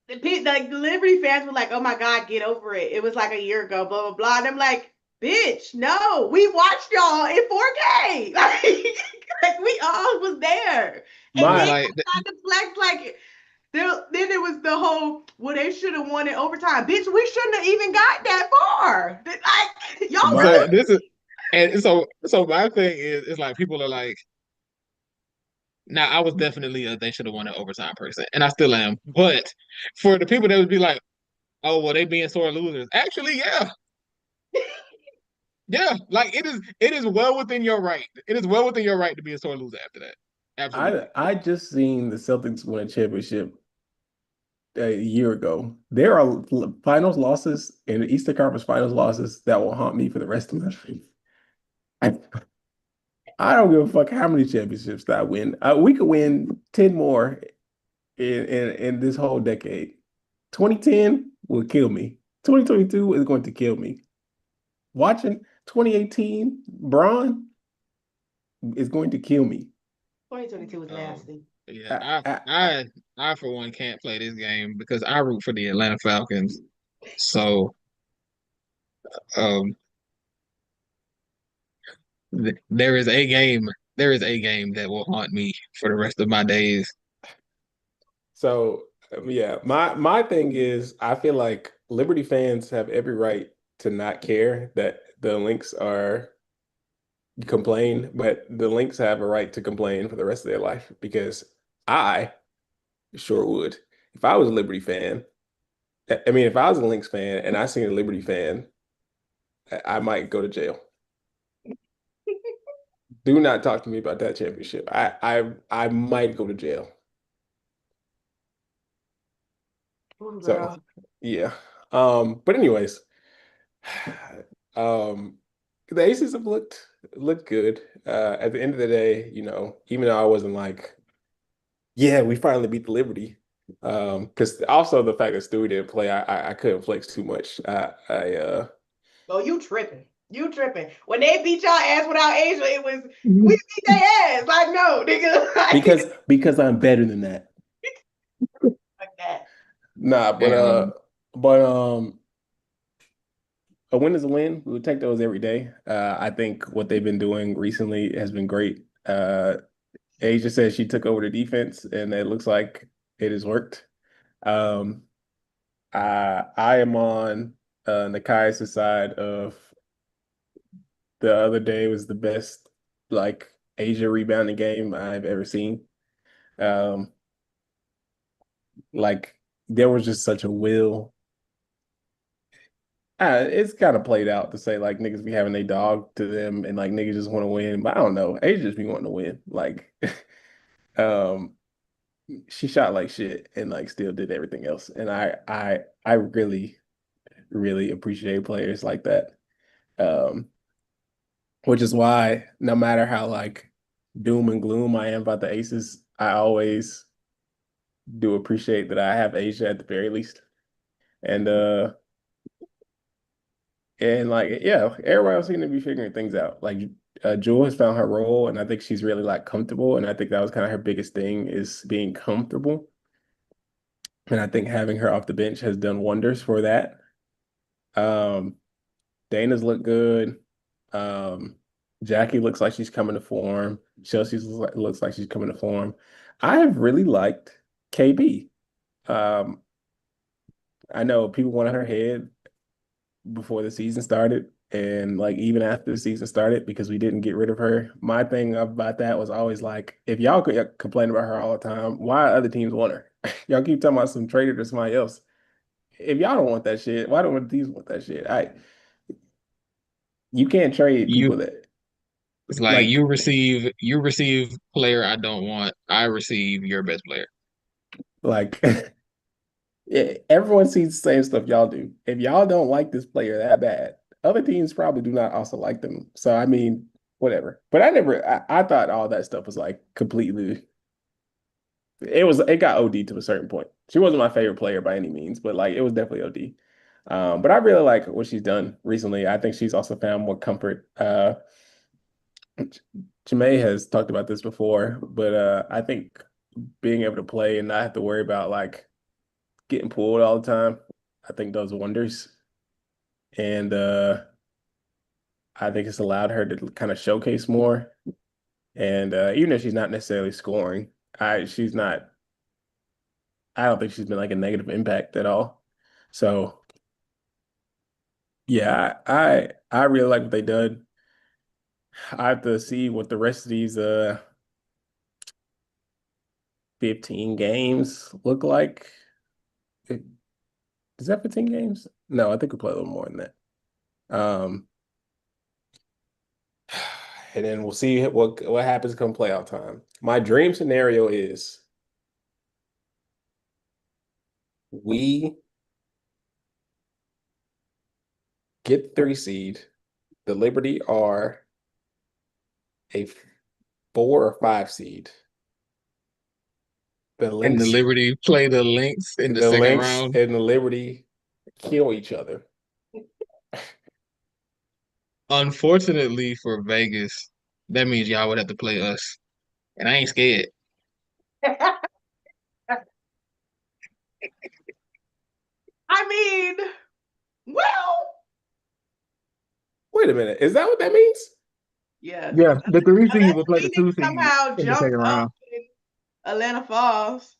like the Liberty fans were like, "Oh my God, get over it. It was like a year ago, blah blah blah." And I'm like, "Bitch, no, we watched y'all in 4K. Like we all was there." And Yeah, then My like I tried to flex like then it was the whole, well, they should have won it overtime. Bitch, we shouldn't have even got that far. Like y'all my really. but this is and so my thing is like people are like, now I was definitely a they should have won an overtime person, and I still am. But for the people that would be like, oh well, they being sore losers. Actually, yeah. Yeah, like it is well within your right. It is well within your right to be a sore loser after that. Absolutely. I just seen the Celtics win a championship a year ago. There are finals losses in the Eastern Conference finals losses that will haunt me for the rest of my life. I, I don't give a fuck how many championships that I win. We could win 10 more in this whole decade. 2010 will kill me. 2022 is going to kill me. Watching 2018 Braun is going to kill me. 2022 was Um, nasty. yeah, I, I, I, I for one can't play this game because I root for the Atlanta Falcons. So um, there is a game. There is a game that will haunt me for the rest of my days. so yeah, my thing is I feel like Liberty fans have every right to not care that the Lynx are complain, but the Lynx have a right to complain for the rest of their life because I sure would. If I was a Liberty fan, I mean, if I was a Lynx fan and I seen a Liberty fan, I might go to jail. Do not talk to me about that championship. I might go to jail. Oh, So girl. yeah. But anyways, um the Aces have looked good. At the end of the day, even though I wasn't like, yeah, we finally beat the Liberty. Because also the fact that Stewie didn't play, I couldn't flex too much. Oh, you tripping. You tripping. When they beat y'all ass without Asia, it was, we beat their ass. Like, no, nigga. Because I'm better than that. Like that. Nah, Um, but a win is a win. We would take those every day. I think what they've been doing recently has been great. Asia says she took over the defense, and it looks like it has worked. Um, I am on Nakai's side of the other day was the best like Asia rebounding game I've ever seen. Um, like there was just such a will. It's kind of played out to say like niggas be having a dog to them and like niggas just want to win, but I don't know. Asia just be wanting to win. Like, um, she shot like shit and like still did everything else, and I really really appreciate players like that. Um, which is why no matter how like doom and gloom I am about the Aces, I always do appreciate that I have Asia at the very least. And like yeah, everybody else seems to be figuring things out. Like Jewel has found her role and I think she's really like comfortable. And I think that was kind of her biggest thing is being comfortable. And I think having her off the bench has done wonders for that. Um, Dana's looked good. Um, Jackie looks like she's coming to form. Chelsea looks like she's coming to form. I have really liked KB. Um, I know people wanted her head before the season started, and like even after the season started because we didn't get rid of her. My thing about that was always like, if y'all could complain about her all the time, why other teams want her? Y'all keep talking about some trader to somebody else. If y'all don't want that shit, why don't these want that shit? You can't trade You people that It's like like you receive player I don't want. I receive your best player. like yeah, everyone sees the same stuff y'all do. If y'all don't like this player that bad, other teams probably do not also like them. So I mean, whatever. But I thought all that stuff was like completely it got OD to a certain point. She wasn't my favorite player by any means, but like it was definitely OD. But I really like what she's done recently. I think she's also found more comfort. Jamae has talked about this before, but I think being able to play and not have to worry about like getting pulled all the time, I think does wonders. And I think it's allowed her to kind of showcase more. And even if she's not necessarily scoring, she's not. I don't think she's been like a negative impact at all. So yeah, I really like what they done. I have to see what the rest of these 15 games look like. Is that 15 games? No, I think we play a little more than that. Um, and then we'll see what happens come playoff time. My dream scenario is we get 3 seed. The Liberty are a 4 or 5 seed. The And the Lynx, Liberty play the Lynx in the the second Lynx round. and the Liberty kill each other. Unfortunately for Vegas, that means y'all would have to play us. And I ain't scared. I mean, well, Wait a minute, is that what that means? yes. Yeah, the 3 seed Unless will play the Phoenix 2 seed somehow in the jumps second up round. in Atlanta Falls.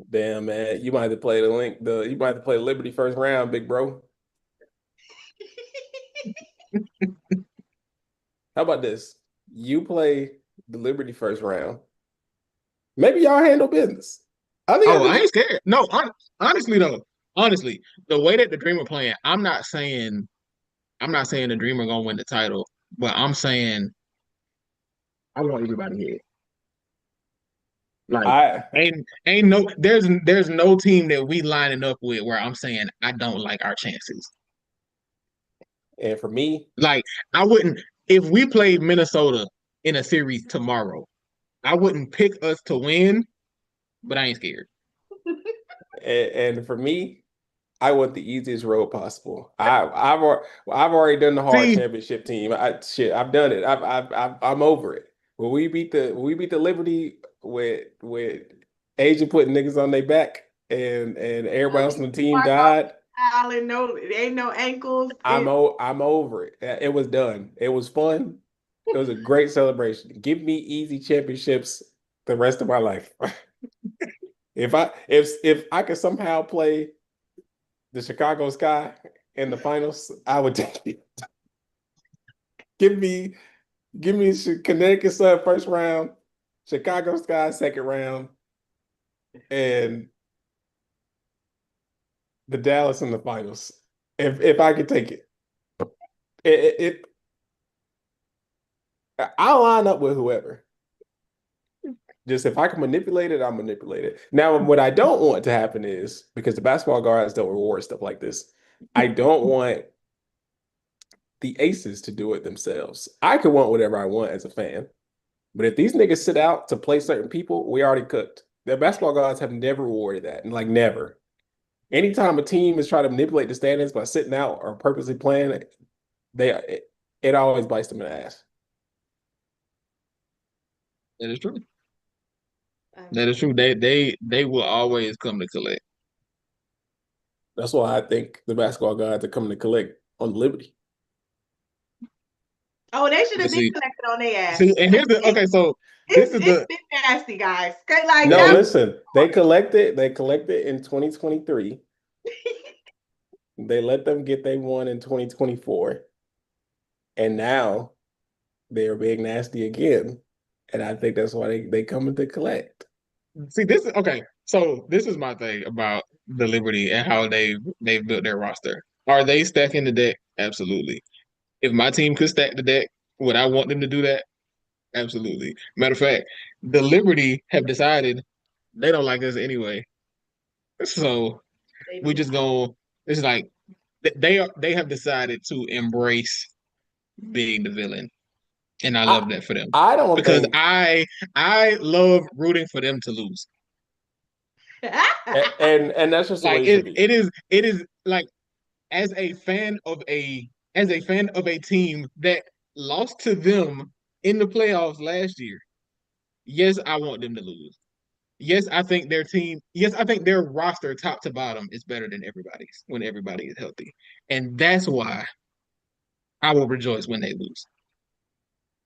Damn, man, you might have to play the link. You might have to play Liberty first round, big bro. How about this? You play the Liberty first round. Maybe y'all handle business. I think I Oh, I think ain't scared. No, honestly though, honestly, the way that the Dreamer playing, I'm not saying the Dreamer gonna win the title, but I'm saying I want everybody here. Like, I ain't no there's no team that we lining up with where I'm saying I don't like our chances. and for me, Like, I wouldn't if we played Minnesota in a series tomorrow, I wouldn't pick us to win, but I ain't scared. and for me, I want the easiest road possible. I've already done the hard See, championship team. I've done it. I'm over it. When we beat the Liberty with Asian putting niggas on their back and everybody else on the team died. Allen, no, there ain't no ankles. I'm over it. It was done. It was fun. It was a great celebration. Give me easy championships the rest of my life. If I could somehow play the Chicago Sky in the finals, I would take it. Give me Connecticut Sun first round, Chicago Sky second round, and the Dallas in the finals. If I could take it, it I'll line up with whoever. Just if I can manipulate it, I'll manipulate it. Now, what I don't want to happen is because the basketball guards don't reward stuff like this, I don't want the aces to do it themselves. I can want whatever I want as a fan. But if these niggas sit out to play certain people, we already cooked. The basketball gods have never rewarded that. And like never. Anytime a team is trying to manipulate the standings by sitting out or purposely playing, it always bites them in the ass. that is true. I'm That is true. They will always come to collect. That's why I think the basketball gods are coming to collect on Liberty. Oh, they should have been See, collected on their ass. see, and here's the okay. So this is It's the been nasty, guys. 'Cause, like No, that. listen. They collected in 2023. They let them get they one in 2024. And now they're being nasty again. And I think that's why they coming to collect. see this is okay. So this is my thing about the Liberty and how they've built their roster. Are they stacking the deck? Absolutely. If my team could stack the deck, would I want them to do that? Absolutely. Matter of fact, the Liberty have decided they don't like us anyway. So They we do just not. go. It's like they have decided to embrace being the villain, and I I love that for them I don't because think I love rooting for them to lose. and that's just the Like way it should be. it is like as a fan of a team that lost to them in the playoffs last year. Yes, I want them to lose. Yes, I think their team. Yes, I think their roster, top to bottom, is better than everybody's when everybody is healthy, and that's why I will rejoice when they lose.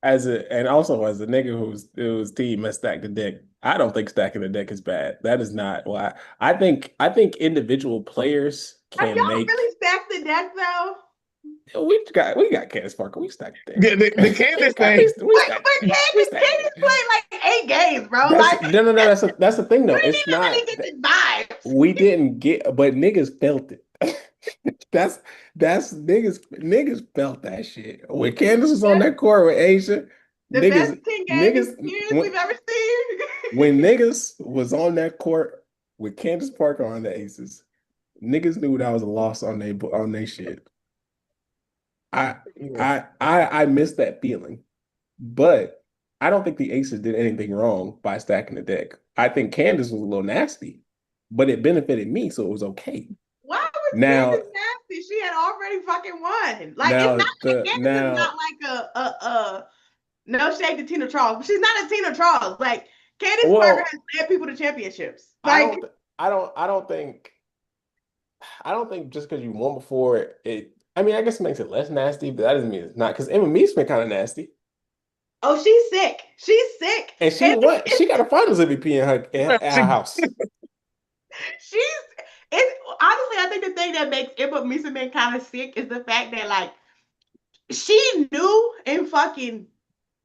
And also as a nigga whose team has stacked the deck, I don't think stacking the deck is bad. That is not why. I think individual players Have can y'all make. really stacked the deck though? We got Candace Parker. We stacked the deck. The Kansas We, thing, we But stacked. We stacked Candace the deck. played like 8 games, bro. That's Like no. That's the thing you though. didn't It's even not. really get the vibes. We didn't get, but niggas felt it. That's niggas felt that shit. When Candace was on that court with Asia, The best 10 game niggas experience we've ever seen. when niggas was on that court with Candace Parker on the Aces, niggas knew that was a loss on they shit. I I missed that feeling, but I don't think the Aces did anything wrong by stacking the deck. I think Candace was a little nasty, but it benefited me, so it was okay. Why was Now, Candace nasty? She had already fucking won. Like it's now not like the Candace is now not like a no shade to Tina Charles, but she's not a Tina Charles. Like Candace Parker well, has led people to championships. I Like don't I don't think just because you won before it. I mean, I guess it makes it less nasty, but that doesn't mean it's not. Because Emma Mee's been kind of nasty, oh, she's sick. She's sick. and she And what? She got a Finals MVP at her she, house. she's it's honestly, I think the thing that makes Emma Meeseman kind of sick is the fact that like she knew in fucking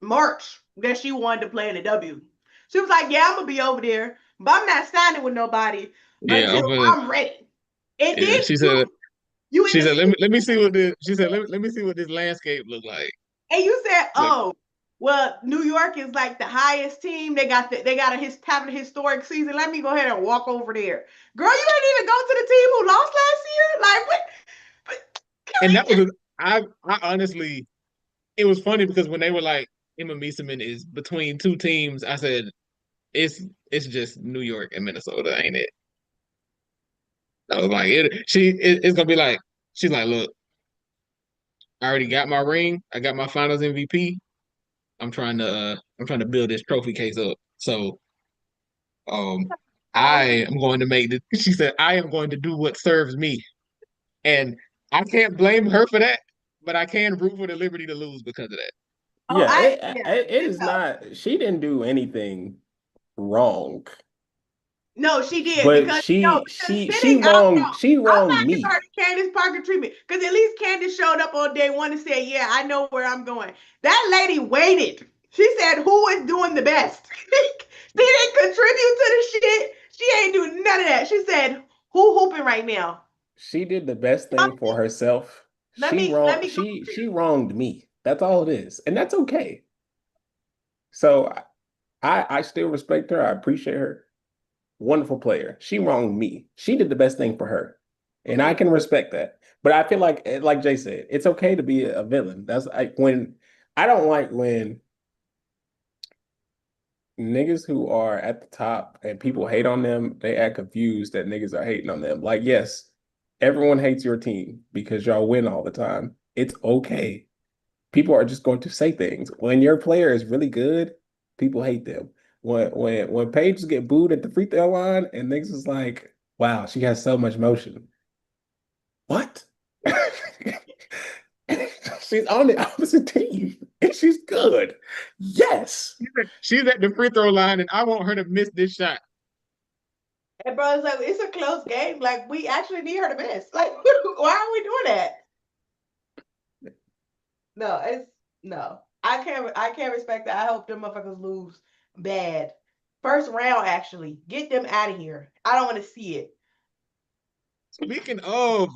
March that she wanted to play in the W. She was like, "Yeah, I'm gonna be over there, but I'm not signing with nobody yeah, until I'm ready." And yeah. then you in She the said season, let me see what this. She said let me see what this landscape look like. and you said, Like, "Oh, well, New York is like the highest team. They got having a historic season. Let me go ahead and walk over there, girl. You didn't even go to the team who lost last year. Like what? Can and we that just was I honestly it was funny because when they were like Emma Meeseman is between two teams, I said it's just New York and Minnesota, ain't it? I was like it's gonna be like she's like, look, I already got my ring, I got my Finals MVP. I'm trying to build this trophy case up. So um I always am going to make the she said I am going to do what serves me. And I can't blame her for that, but I can root for the Liberty to lose because of that. oh, Yeah, yeah, it you is know. not. She didn't do anything wrong, No, she did but because no, because she sitting out. No, she I'm wronged not giving me. her the Candace Parker treatment because at least Candace showed up on day one and said, "Yeah, I know where I'm going." That lady waited. She said, "Who is doing the best?" She didn't contribute to the shit. She ain't do none of that. She said, "Who hooping right now?" She did the best thing for herself. Let me go She here. wronged me. That's all it is, and that's okay. So I still respect her. I appreciate her. Wonderful player. She wronged me. She did the best thing for her, and I can respect that. But I feel like Jay said, it's okay to be a villain. That's when I don't like when niggas who are at the top and people hate on them, they act confused that niggas are hating on them. Like, yes, everyone hates your team because y'all win all the time. It's okay. People are just going to say things. When your player is really good, people hate them. When Paige get booed at the free throw line and niggas is like, wow, she has so much motion. What? She's on the opposite team, and she's good. Yes. She's at the free throw line, and I want her to miss this shot. And bro, it's like it's a close game. Like we actually need her to miss. Like, why are we doing that? No, it's no. I can't respect that. I hope them motherfuckers lose bad. First round, actually. Get them out of here. I don't want to see it. Speaking of,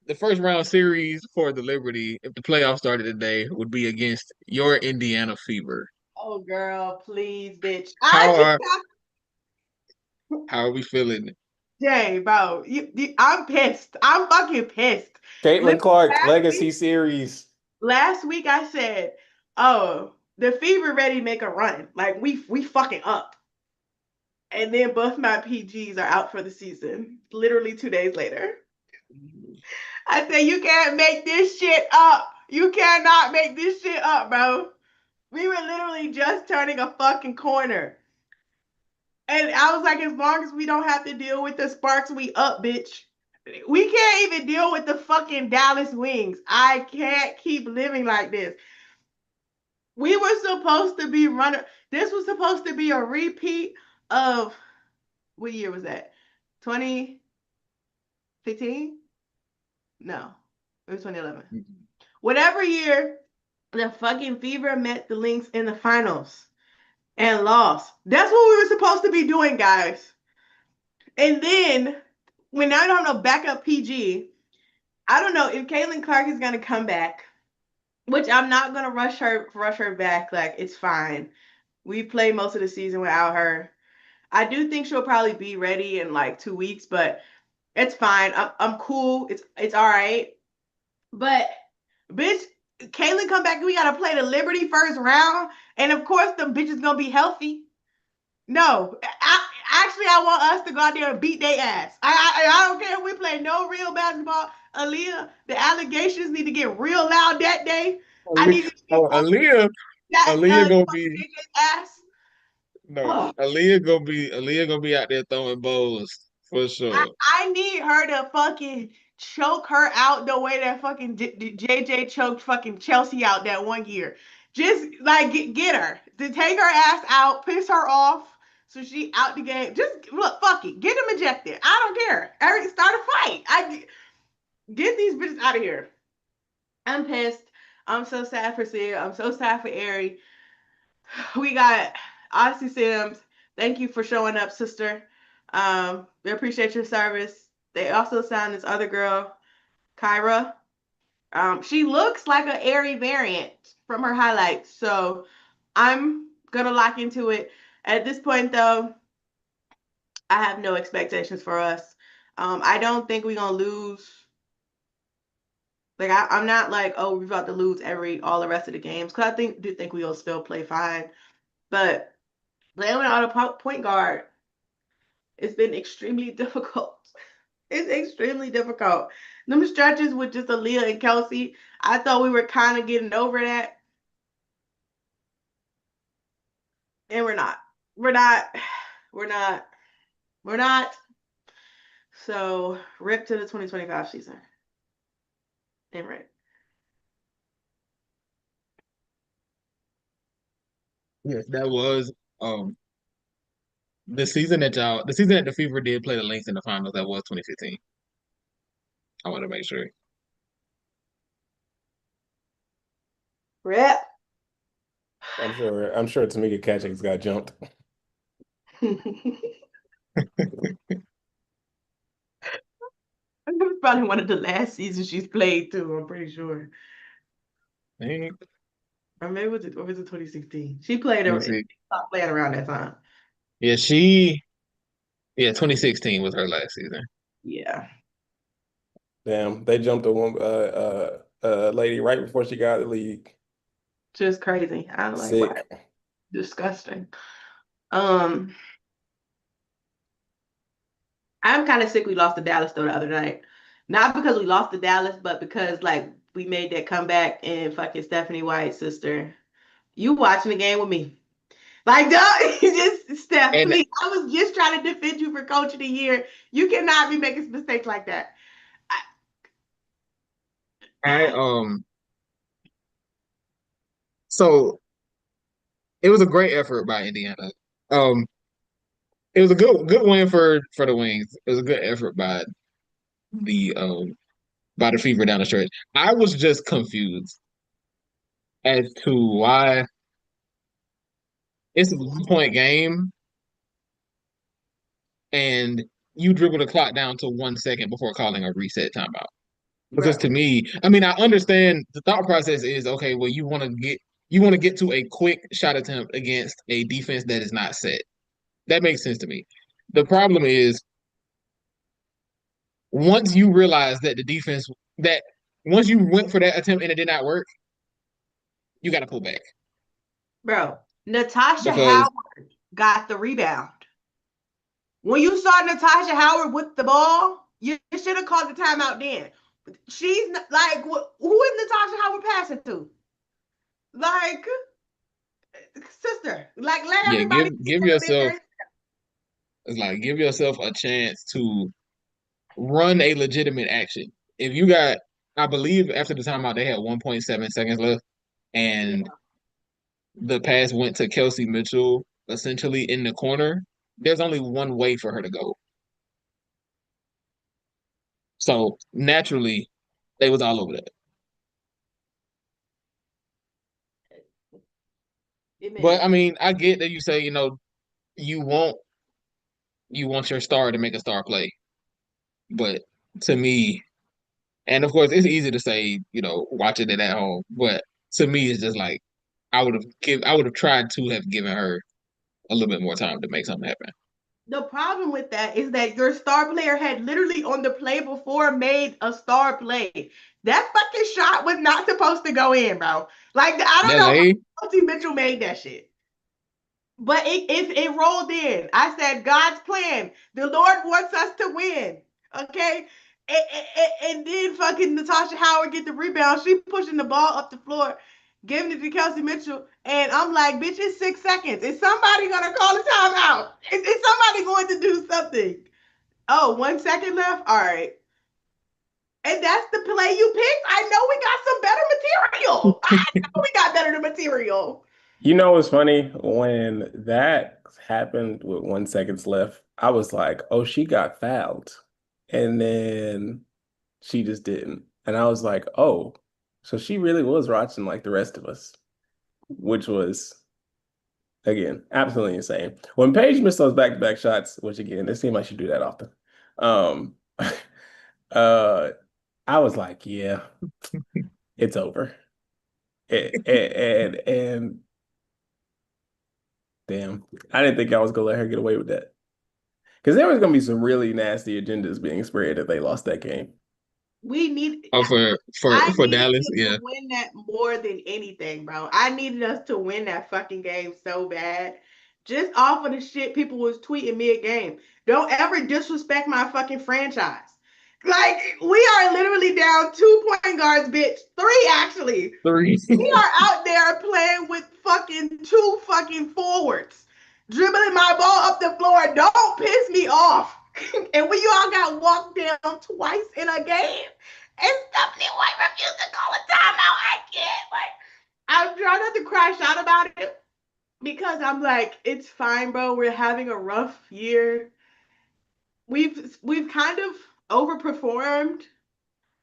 the first round series for the Liberty, if the playoffs started today, would be against your Indiana Fever. Oh girl, please, bitch. How are how are we feeling? Jay, bro, I'm pissed. I'm fucking pissed. Caitlin Clark, Last Legacy week, Series. last week I said, oh, the Fever ready to make a run. Like we fucking up. And then both my PGs are out for the season. Literally 2 days later. I said, you can't make this shit up. You cannot make this shit up, bro. We were literally just turning a fucking corner. And I was like, as long as we don't have to deal with the Sparks, we up, bitch. We can't even deal with the fucking Dallas Wings. I can't keep living like this. We were supposed to be running. This was supposed to be a repeat of what year was that? 2015? No, it was 2011. Whatever year the fucking Fever met the Lynx in the finals and lost. That's what we were supposed to be doing, guys. And then when I don't know backup PG, I don't know if Caitlin Clark is gonna come back, which I'm not gonna rush her back. Like it's fine. We played most of the season without her. I do think she'll probably be ready in like 2 weeks, but it's fine. I'm cool. It's all right. But bitch, Caitlin come back and we gotta play the Liberty first round, and of course the bitch is gonna be healthy. No, I want us to go out there and beat their ass. I don't care if we play no real basketball. Aaliyah, the allegations need to get real loud that day. I need to see Oh, that Aaliyah gonna be ass. no, Oh, Aaliyah gonna be out there throwing bowls for sure. I need her to fucking choke her out the way that fucking JJ choked fucking Chelsea out that one year. Just like get her to take her ass out, piss her off, so she out the game. Just look, fuck it, get them ejected. I don't care. Eric, start a fight. I get these bitches out of here. I'm pissed. I'm so sad for Sia. I'm so sad for Ari. We got Odyssey Sims. Thank you for showing up, sister. We appreciate your service. They also signed this other girl, Kyra. She looks like an Airy variant from her highlights. So I'm gonna lock into it. At this point, though, I have no expectations for us. I don't think we're gonna lose. Like I'm not like, oh, we're about to lose all the rest of the games. Cause I do think we'll still play fine. But playing without a point guard, it's been extremely difficult. It's extremely difficult. Them stretches with just Aaliyah and Kelsey, I thought we were kind of getting over that. And we're not. We're not. We're not. We're not. So rip to the 2025 season. And right. Yes, that was the season that the Fever did play the Lynx in the finals. That was 2015. I want to make sure. Rip. I'm sure Tamika Catchings got jumped. It was probably one of the last seasons she's played too, I'm pretty sure. Hey, Or maybe was it 2016? She played let me see. stopped playing around that time. Yeah, 2016 was her last season. Yeah. Damn, they jumped a one lady right before she got the league. Just crazy. I don't like Sick. why. Disgusting. I'm kind of sick we lost to Dallas though the other night. Not because we lost to Dallas, but because like we made that comeback and fucking Stephanie White's sister. You watching the game with me. Like, duh, just Steph, And please. I was just trying to defend you for coach of the year. You cannot be making mistakes like that. I so it was a great effort by Indiana. Um, it was a good win for the Wings. It was a good effort the by the Fever down the stretch. I was just confused as to why it's a 1 point game and you dribble the clock down to 1 second before calling a reset timeout. Because to Bro, me, I mean, I understand the thought process is okay. Well, you want to get to a quick shot attempt against a defense that is not set. That makes sense to me. The problem is once you realize that the defense that once you went for that attempt and it did not work, you got to pull back bro, Natasha because Howard got the rebound. When you saw Natasha Howard with the ball, you should have called the timeout then. She's not, like, who is Natasha Howard passing to? Like, sister, like, let yeah, everybody give step in yourself there. it's like give yourself a chance to run a legitimate action. If you got, I believe after the timeout they had 1.7 seconds left, Yeah. and the pass went to Kelsey Mitchell essentially in the corner. There's only one way for her to go. So naturally, they was all over that. It But made I mean, I get that you say, you want you want your star to make a star play. But to me, and of course it's easy to say, watching it at home, but to me it's just like I would have tried to have given her a little bit more time to make something happen. the problem with that is that your star player had literally on the play before made a star play. That fucking shot was not supposed to go in, bro. Like, I don't That know lay, how Kelsey Mitchell made that shit. But it rolled in. I said, God's plan. The Lord wants us to win. Okay? And then fucking Natasha Howard get the rebound. She pushing the ball up the floor, giving it to Kelsey Mitchell. And I'm like, bitch, it's 6 seconds. Is somebody gonna call a timeout? Is somebody going to do something? Oh, 1 second left? All right. And that's the play you picked. I know we got some better material. I know we got better material. You know what's funny? When that happened with 1 seconds left, I was like, oh, she got fouled. And then she just didn't. And I was like, oh, so she really was watching like the rest of us, which was, again, absolutely insane. When Paige missed those back-to-back shots, which again, it seemed like she do that often. Um, uh, I was like, yeah, it's over. And damn, I didn't think I was gonna let her get away with that. Because there was gonna be some really nasty agendas being spread if they lost that game. We need oh, I for needed Dallas, them yeah. to win that more than anything, bro. I needed us to win that fucking game so bad. Just off of the shit people was tweeting mid game. Don't ever disrespect my fucking franchise. Like, we are literally down 2 point guards, bitch. Three, actually. Three. We are out there playing with fucking two fucking forwards, dribbling my ball up the floor. Don't piss me off. And we all got walked down twice in a game, and Stephanie White refused to call a timeout. I can't. Like, I'm trying not to crash out about it because I'm like, it's fine, bro. We're having a rough year. We've kind of overperformed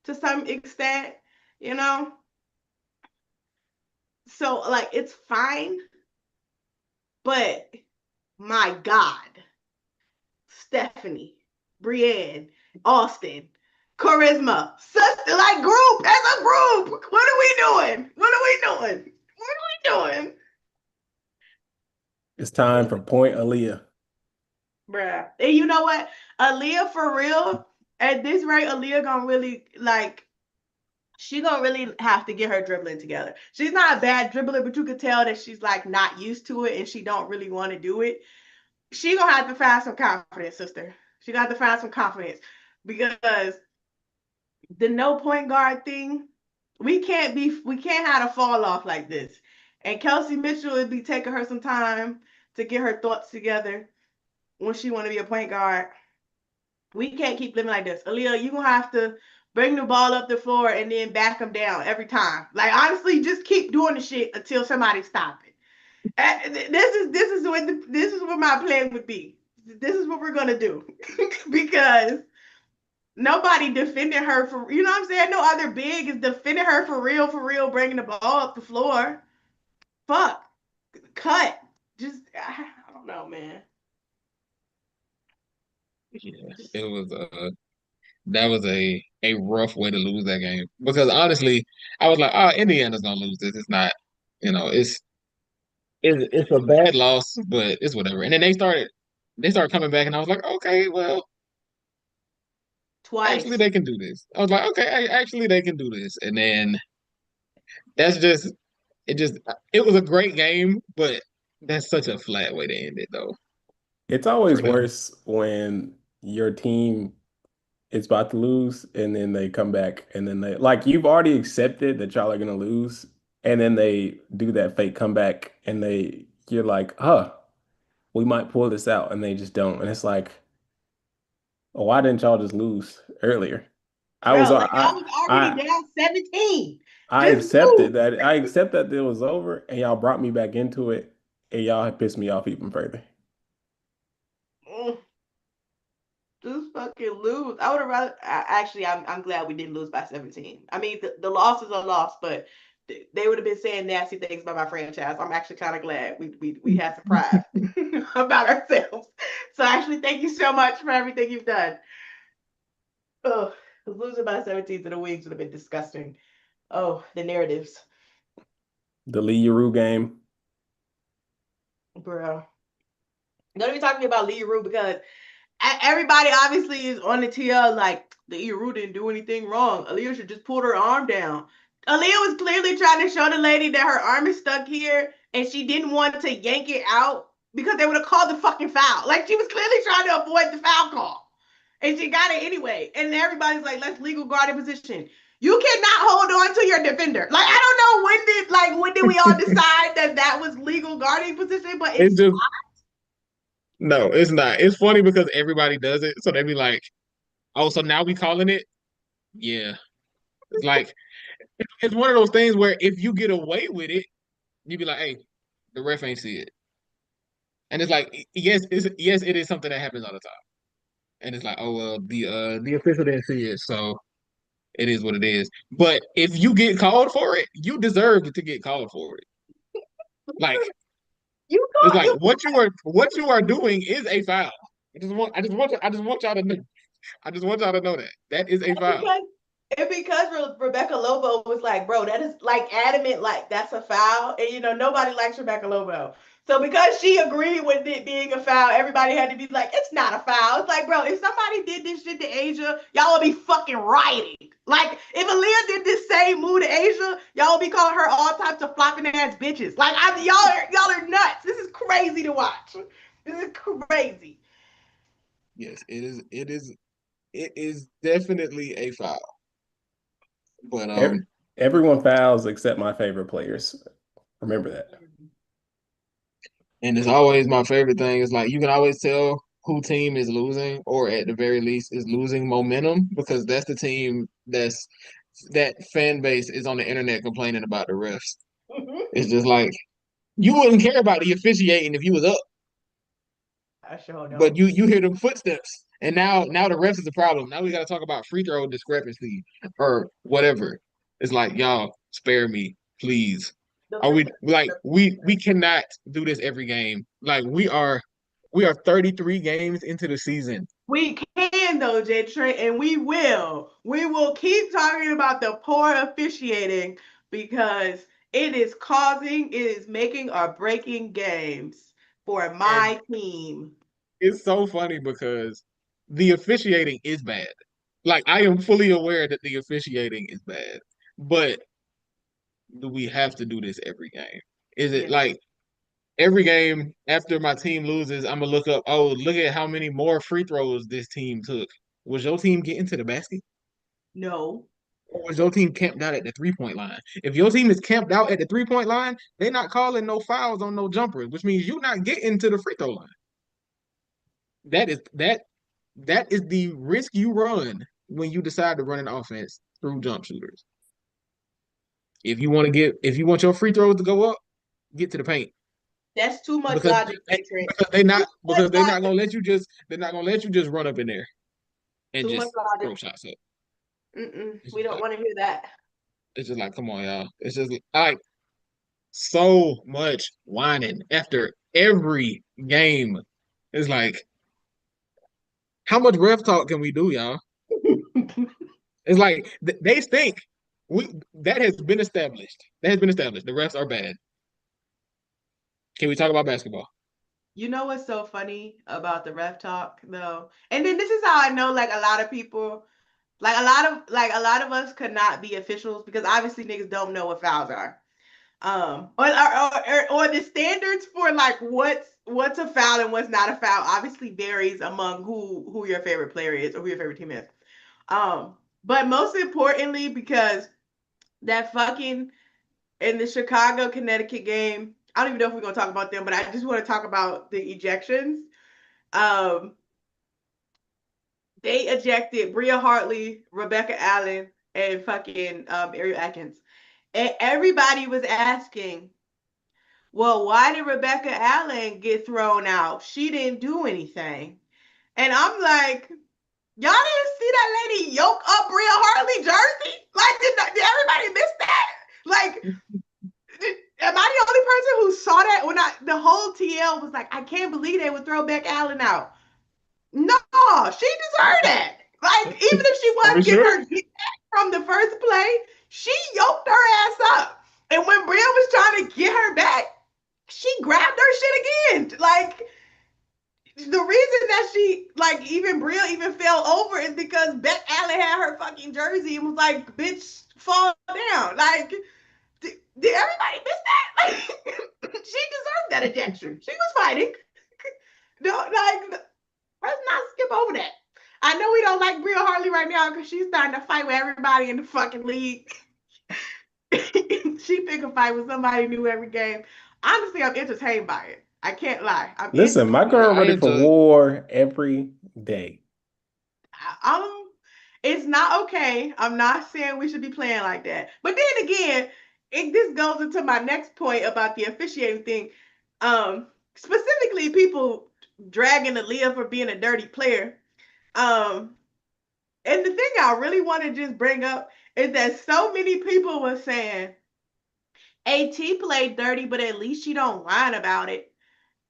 to some extent, you know. So like, it's fine. But my God, Stephanie, Brienne, Austin, Charisma, sister, like group, as a group, what are we doing? What are we doing? What are we doing? It's time for Point Aaliyah. Bruh. And you know what? Aaliyah, for real, at this rate, Aaliyah gonna really, like, she gonna really have to get her dribbling together. She's not a bad dribbler, but you could tell that she's like not used to it and she don't really want to do it. She gonna have to find some confidence, sister. She got to find some confidence because the no point guard thing, we can't have a fall off like this. And Kelsey Mitchell would be taking her some time to get her thoughts together when she want to be a point guard. We can't keep living like this. Aaliyah, you gonna have to bring the ball up the floor, and then back them down every time. Like honestly, just keep doing the shit until somebody stop it. This is what my plan would be. This is what we're gonna do because nobody defended her for, you know what I'm saying? No other big is defending her for real, bringing the ball up the floor. Fuck, cut. Just I don't know, man. Yeah, it was that was a rough way to lose that game because honestly, I was like, oh, Indiana's gonna lose this. It's not, it's a bad loss, but it's whatever. And then they started coming back, and I was like, okay, well, actually Twice. they can do this. I was like, okay, actually they can do this. And then that's just it. Just it was a great game, but that's such a flat way to end it, though, It's for always them. worse when your team is about to lose and then they come back and then they like you've already accepted that y'all are gonna lose and then they do that fake comeback and you're like, huh, we might pull this out and they just don't. And it's like, oh, why didn't y'all just lose earlier? I was Bro, like y'all I was already I down 17. I Just move. accepted that. I accept that it was over and y'all brought me back into it and y'all have pissed me off even further. Mm, just fucking lose. I would have rather. Actually, I'm glad we didn't lose by 17. I mean, the loss is a loss, but they would have been saying nasty things about my franchise. I'm actually kind of glad we had some pride about ourselves. So actually, thank you so much for everything you've done. Oh, losing by 17 to the Wings would have been disgusting. Oh, the narratives, The Lee Rue game. bro. Don't even talk to me about Lee Rue because everybody obviously is on the TL like the Iru didn't do anything wrong. Aaliyah should just pull her arm down. Aaliyah was clearly trying to show the lady that her arm is stuck here and she didn't want to yank it out because they would have called the fucking foul. Like she was clearly trying to avoid the foul call. And she got it anyway. And everybody's like, let's legal guard in position. You cannot hold on to your defender. Like I don't know when did we all decide that that was legal guarding position, but It's it's just no, it's not. It's funny because everybody does it, so they be like, "Oh, so now we calling it?" Yeah, it's like it's one of those things where if you get away with it, you be like, "Hey, the ref ain't see it," and it's like, yes, it is something that happens all the time, and it's like, "Oh well, the official didn't see it, so it is what it is." But if you get called for it, you deserve to get called for it. Like you it's call like you what you are doing is a foul. I just want y'all to know. I just want y'all to know that that is a foul. because because Rebecca Lobo was like, bro, that is like adamant, like that's a foul, and nobody likes Rebecca Lobo. So because she agreed with it being a foul, everybody had to be like, it's not a foul. It's like, bro, if somebody did this shit to Asia, y'all would be fucking rioting. Like if Aaliyah did this same move to Asia, y'all would be calling her all types of flopping ass bitches. Like y'all are nuts. This is crazy to watch. This is crazy. Yes, it is. It is definitely a foul. But Every, everyone fouls except my favorite players. Remember that. and it's always my favorite thing. Is like you can always tell who team is losing, or at the very least is losing momentum, because that's the team that fan base is on the internet complaining about the refs. It's just like you wouldn't care about the officiating if you was up, I sure but don't. you hear them footsteps, and now the refs is the problem. Now we got to talk about free throw discrepancy or whatever. It's like y'all spare me, please. The Are free we like throw. we cannot do this every game. Like we are 33 games into the season. We can though, J Trey, and we will. We will keep talking about the poor officiating because it is making or breaking games for And my team. it's so funny because the officiating is bad. Like I am fully aware that the officiating is bad. But do we have to do this every game? Is it Yeah. like every game after my team loses, I'm gonna look up, oh, look at how many more free throws this team took. Was your team getting to the basket? No. Or was your team camped out at the 3 point line? If your team is camped out at the 3 point line, they're not calling no fouls on no jumpers, which means you're not getting to the free throw line. That is the risk you run when you decide to run an offense through jump shooters. If you want your free throws to go up, get to the paint. That's too much Because logic, Trent. because they're not gonna let you just run up in there and Too much just throw logic. shots up. We don't want to hear that. It's just like, come on, y'all. It's just like so much whining after every game. It's like, how much ref talk can we do, y'all? It's like they think that has been established. That has been established. The refs are bad. Can we talk about basketball? You know what's so funny about the ref talk though? And then this is how I know like a lot of people, like a lot of us could not be officials because obviously niggas don't know what fouls are. Or the standards for like what's a foul and what's not a foul obviously varies among who your favorite player is or who your favorite team is. But most importantly, because that fucking in the Chicago Connecticut game, I don't even know if we're gonna talk about them, but I just want to talk about the ejections. Um, they ejected Bria Hartley, Rebecca Allen, and fucking Ariel Atkins, and everybody was asking, well, why did Rebecca Allen get thrown out? She didn't do anything. And I'm like, y'all didn't see that lady yoke up Bria Hartley jersey? Like, did everybody miss that? Like, am I the only person who saw that when the whole TL was like, I can't believe they would throw Beck Allen out. No, she deserved that. Like, even if she Are we was getting sure? her get back from the first play, she yoked her ass up. And when Bria was trying to get her back, she grabbed her shit again. Like, the reason that she, like, even Bria even fell over is because Beck Allen had her fucking jersey and was like, bitch, fall down. Like, did everybody miss that? Like, she deserved that ejection. She was fighting. No, like, let's not skip over that. I know we don't like Bria Hartley right now because she's starting to fight with everybody in the fucking league. She pick a fight with somebody new every game. Honestly, I'm entertained by it. I can't lie. Listen, my Yeah, girl I ready for enjoy. war every day. I'm it's not okay. I'm not saying we should be playing like that. But then again, this goes into my next point about the officiating thing. Specifically people dragging Aaliyah for being a dirty player. Um, and the thing I really want to just bring up is that so many people were saying AT played dirty, but at least she don't whine about it.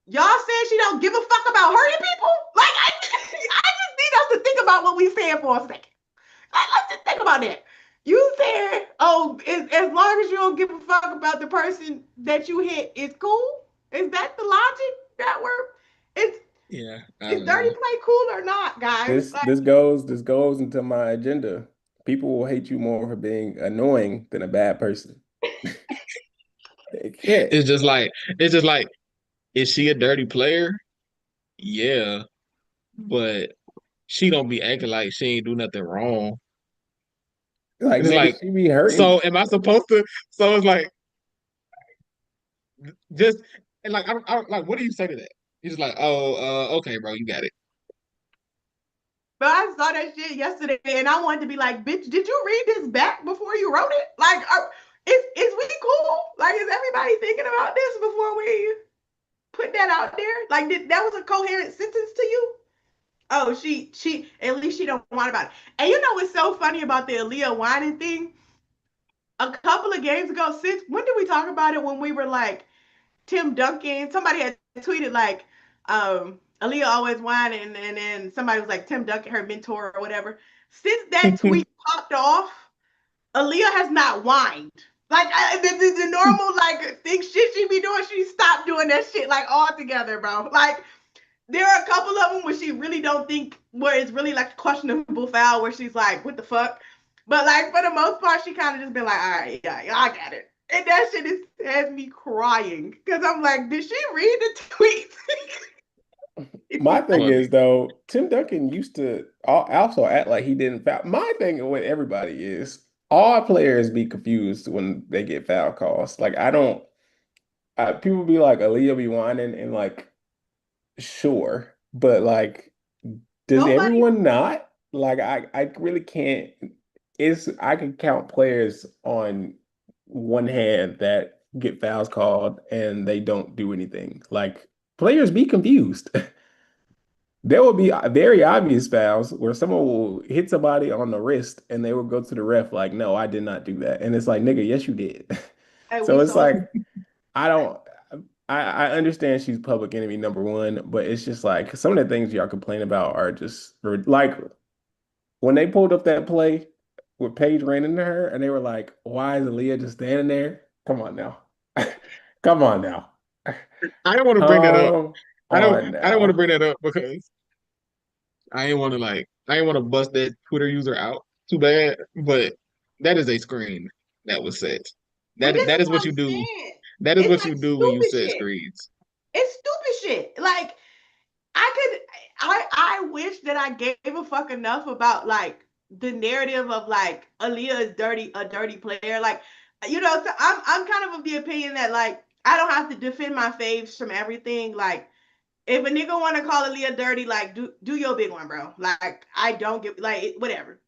Y'all saying she don't give a fuck about hurting people? Like, I just need us to think about what we saying for a second. Like, let's just think about that. You said, oh, as long as you don't give a fuck about the person that you hit, it's cool? Is that the logic that we're, Yeah, I is don't dirty know. play cool or not, guys? This Like, this goes into my agenda. People will hate you more for being annoying than a bad person. They can't. It's just like, is she a dirty player? Yeah, but she don't be acting like she ain't do nothing wrong. Like, It's nigga, like, she be hurting. so am I supposed to? So it's like, just and like, I like, what do you say to that? He's just like, oh, okay, bro, you got it. but I saw that shit yesterday and I wanted to be like, bitch, did you read this back before you wrote it? Like, is we cool? Like, is everybody thinking about this before we put that out there? Like, that was a coherent sentence to you? Oh, she at least she don't whine about it. And you know what's so funny about the Aaliyah whining thing? A couple of games ago, since when did we talk about it when we were like Tim Duncan? Somebody had tweeted like Aaliyah always whining, and then somebody was like Tim Duncan, her mentor or whatever. Since that tweet popped off, Aaliyah has not whined. Like the normal like thing shit she be doing, she stopped doing that shit like altogether, bro. Like there are a couple of them where she really don't think where it's really like a questionable foul where she's like, what the fuck? But like for the most part, she kind of just been like, all right, yeah, I got it. And that shit has me crying because I'm like, did she read the My tweets? thing Funny. is though, Tim Duncan used to also act like he didn't foul. My thing with everybody is all players be confused when they get foul calls. Like I don't. People be like Aaliyah be whining and like sure, but like does Nobody everyone not? Like I really can't. I can count players on one hand that get fouls called and they don't do anything. Like players be confused. There will be very obvious fouls where someone will hit somebody on the wrist and they will go to the ref like, no, I did not do that. And it's like, nigga, yes, you did. Hey, So we it's saw. like, I don't, I understand she's public enemy number one, but it's just like some of the things y'all complain about are just like when they pulled up that play with Paige ran into her and they were like, why is Aaliyah just standing there? Come on now. Come on now. I don't want to bring that up. Come I don't on I don't want to now. bring that up because I ain't want to bust that Twitter user out too bad, but that is a screen that was set. But this That is is what what I'm you do. saying. That is It's what like you do when you stupid set shit. screens. It's stupid shit. Like I wish that I gave a fuck enough about like the narrative of like Aaliyah is a dirty player. Like, so I'm kind of the opinion that like I don't have to defend my faves from everything. Like, if a nigga want to call Aaliyah dirty, like do your big one, bro. Like, I don't give like whatever.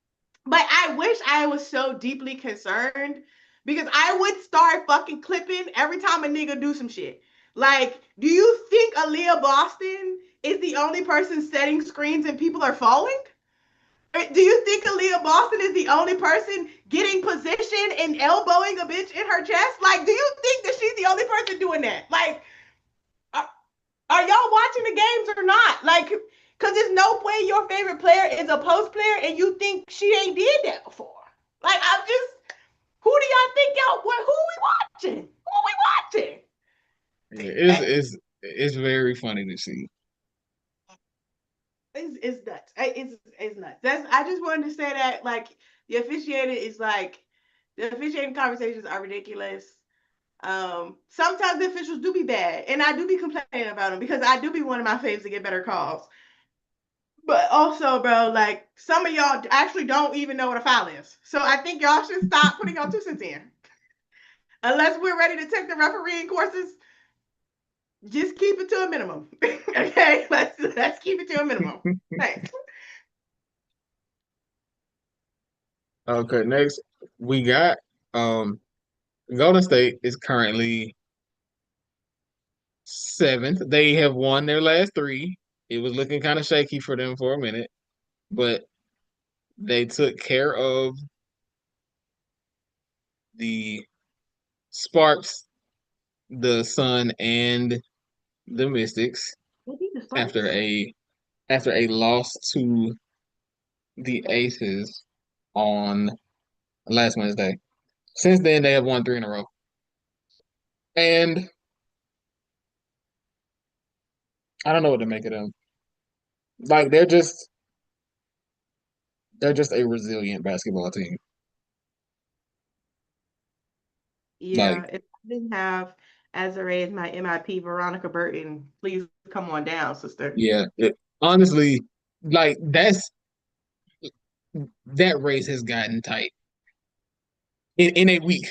But I wish I was so deeply concerned because I would start fucking clipping every time a nigga do some shit. Like, do you think Aaliyah Boston is the only person setting screens and people are falling? Or do you think Aaliyah Boston is the only person getting position and elbowing a bitch in her chest? Like, do you think that she's the only person doing that? Like, are, are y'all watching the games or not? Like, because there's no way your favorite player is a post player and you think she ain't did that before. Like, I'm just, who do y'all think y'all, who are we watching? Who are we watching? Yeah, Eh, it's very funny to see. it's nuts. It's nuts. I just wanted to say that, like, the officiating conversations are ridiculous. Sometimes the officials do be bad, and I do be complaining about them because I do be one of my faves to get better calls. But also, bro, like some of y'all actually don't even know what a foul is. So I think y'all should stop putting your 2 cents in. Unless we're ready to take the refereeing courses, just keep it to a minimum. Okay, let's keep it to a minimum. Thanks. Okay, next we got um Golden State is currently seventh. They have won their last three. It was looking kind of shaky for them for a minute, but they took care of the Sparks, the Sun, and the Mystics Maybe the after Sparks. a loss to the Aces on last Wednesday. Since then, they have won three in a row, and I don't know what to make of them. Like they're just a resilient basketball team. Yeah, Like if I didn't have Azare as my MIP, Veronica Burton, please come on down, sister. yeah, honestly, like that race has gotten tight in a week.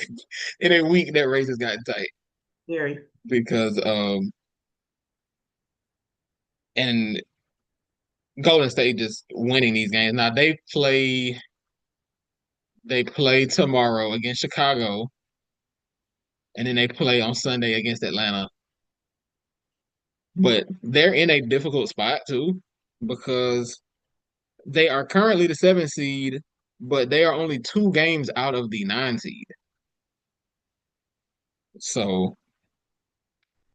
In a week, that race has gotten tight Very. because and Golden State just winning these games. Now they play tomorrow against Chicago, and then they play on Sunday against Atlanta. But they're in a difficult spot too because they are currently the 7th seed, but they are only 2 games out of the 9 seed. So,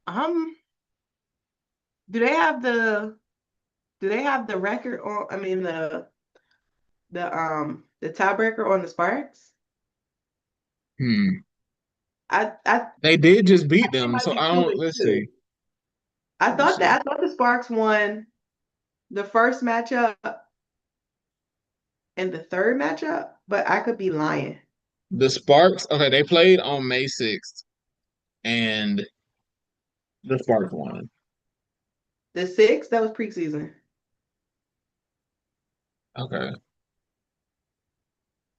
Um, do they have the do they have the record on I mean the tiebreaker on the Sparks? hmm. I They did just beat they them, might so be I two don't. and Let's two. see. Let me see. I thought the Sparks won the first matchup and the third matchup, but I could be lying. The Sparks. Okay, they played on May 6th, and the Sparks won. The sixth, that was preseason. Okay,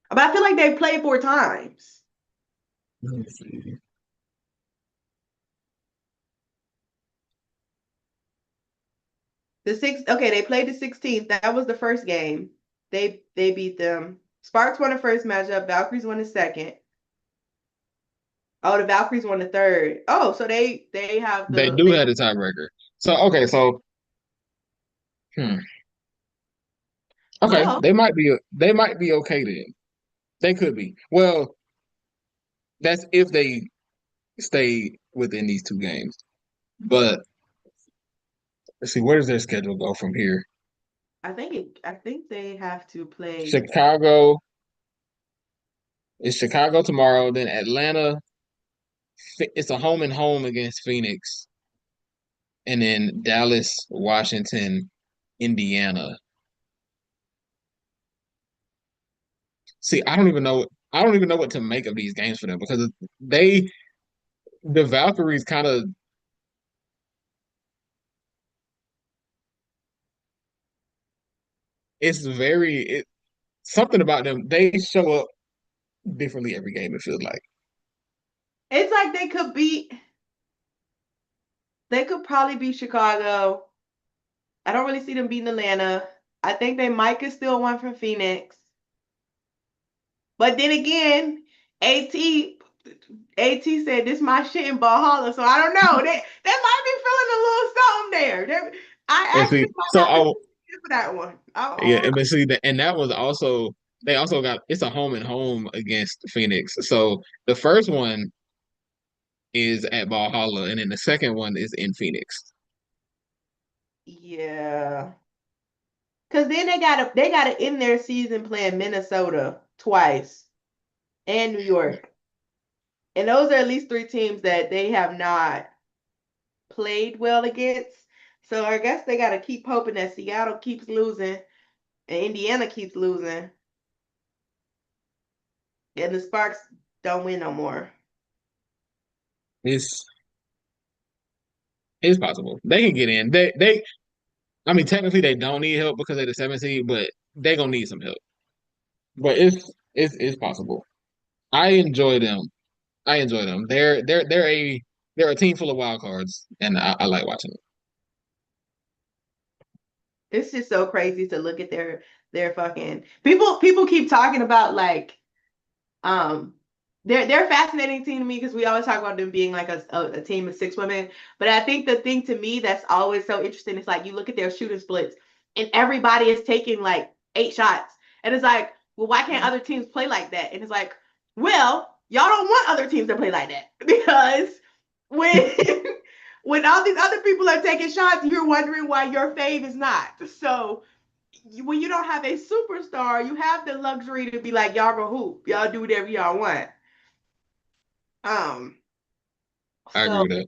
But I feel like they played 4 times. let me see. The sixth, okay, they played the 16th. That was the first game. They beat them. Sparks won the first matchup. Valkyries won the second. Oh, the Valkyries won the third. Oh, so they have They the do have the tiebreaker. So okay, so okay, well, they might be okay then. They could be. Well, that's if they stay within these two games. But let's see, where does their schedule go from here? I think they have to play. Chicago is Chicago tomorrow, then Atlanta. It's a home and home against Phoenix, and then Dallas, Washington, Indiana. See, I don't even know. I don't even know what to make of these games for them because the Valkyries kind of, something about them. They show up differently every game. It feels like. It's like they could probably beat Chicago. I don't really see them beating Atlanta. I think they might could still one from Phoenix. But then again, AT AT said this my shit in Valhalla, so I don't know. They might be feeling a little something there. I And see, actually might so have to for that one. I yeah, don't know. but see that, and that was also they also got it's a home and home against Phoenix. So the first one is at Valhalla, and then the second one is in Phoenix. Yeah. Cause then they gotta end their season playing Minnesota twice and New York. And those are at least three teams that they have not played well against. So I guess they gotta keep hoping that Seattle keeps losing and Indiana keeps losing. And the Sparks don't win no more. It's it's possible they can get in. I mean technically they don't need help because they're the 17th, but they gonna need some help. But it's possible. I enjoy them. I enjoy them. They're a team full of wild cards, and I like watching it. It's just so crazy to look at their fucking people keep talking about like um they're a fascinating team to me because we always talk about them being like a team of six women. But I think the thing to me that's always so interesting is like you look at their shooting splits and everybody is taking like 8 shots. And it's like, well, why can't other teams play like that? And it's like, well, y'all don't want other teams to play like that because when when all these other people are taking shots, you're wondering why your fave is not. So when you don't have a superstar, you have the luxury to be like, y'all go hoop, y'all do whatever y'all want. Um, I agree so with that.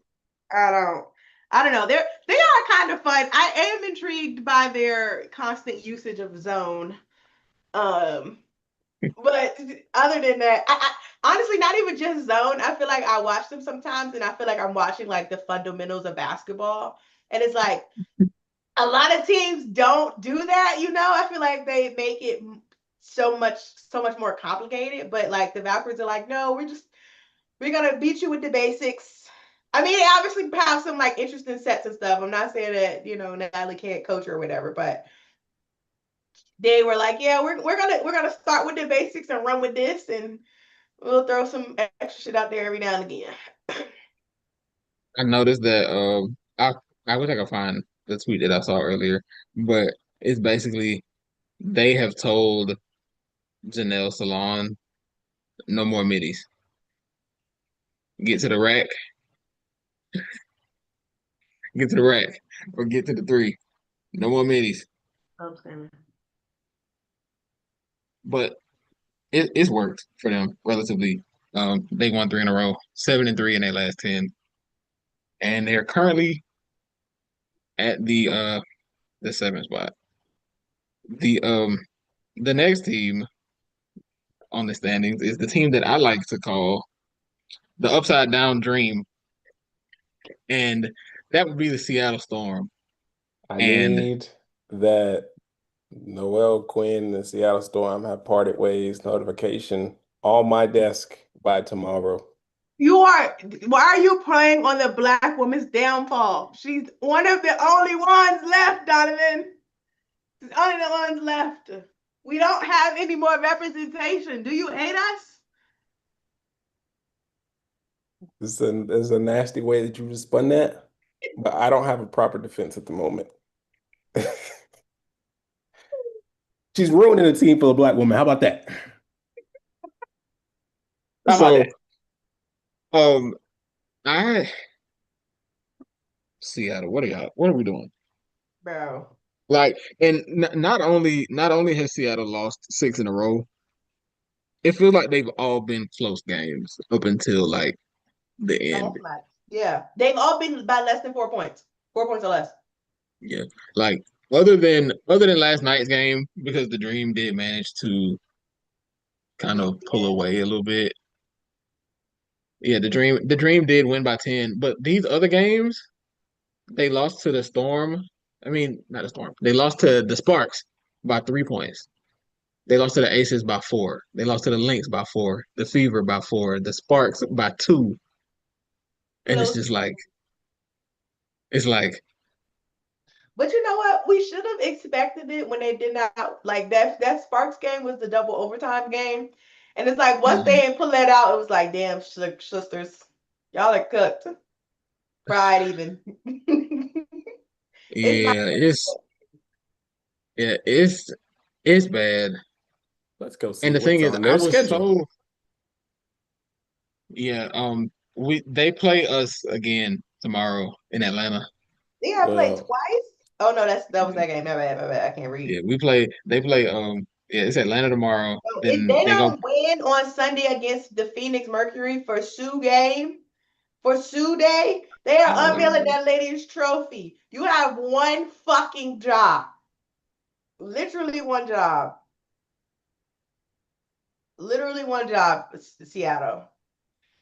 I don't, I don't know. They are kind of fun. I am intrigued by their constant usage of zone. Um, but other than that, I honestly not even just zone. I feel like I watch them sometimes, and I feel like I'm watching like the fundamentals of basketball, and it's like a lot of teams don't do that, you know. I feel like they make it so much more complicated, but like the Valkyries are like, no, we're gonna beat you with the basics. I mean, they obviously have some like interesting sets and stuff. I'm not saying that, Natalie can't coach or whatever, but they were like, yeah, we're gonna start with the basics and run with this, and we'll throw some extra shit out there every now and again. I noticed that I wish I could find the tweet that I saw earlier, but it's basically they have told Janelle Salon no more middies. Get to the rack, get to the rack, or get to the three. No more middies. I'm saying. But it's worked for them relatively. They won three in a row, 7-3 in their last 10, and they're currently at the seventh spot. The next team on the standings is the team that I like to call the Upside Down Dream, and that would be the Seattle Storm. I And need that Noel Quinn and the Seattle Storm have parted ways notification on my desk by tomorrow. Why are you preying on the black woman's downfall? She's one of the only ones left, Donovan. She's only the ones left. We don't have any more representation. Do you hate us? It's a nasty way that you just spun that, but I don't have a proper defense at the moment. She's ruining a team full of black women. How about that? How about So, that? I Seattle. What are we doing? Bro. Like, and not only has Seattle lost 6 in a row, it feels like they've all been close games up until like the end. Yeah. They've all been by less than 4 points. 4 points or less. Yeah, like other than last night's game, because the Dream did manage to kind of pull away a little bit. Yeah, the Dream did win by 10, but these other games, they lost to the Storm. I mean, not the Storm. They lost to the Sparks by 3 points. They lost to the Aces by 4. They lost to the Lynx by 4. The Fever by 4. The Sparks by 2. And it's Close. just like it's like But you know what? We should have expected it when they did not like that Sparks game was the double overtime game. And it's like once they mhm. didn't pull that out, it was like, damn, sisters, y'all are cooked. Fried even. It's not Yeah, it's bad. Let's go And see the thing what's is, on I their was schedule. so yeah. They play us again tomorrow in Atlanta. they got played Well, twice. Oh no, that was that game. My bad. I can't read. Yeah, we play. They play. Yeah, it's Atlanta tomorrow. So if Then they they go. don't win on Sunday against the Phoenix Mercury for Sue game, for Sue Day, they are unveiling Oh, that lady's trophy. You have one fucking job. Literally one job. Literally one job, Seattle.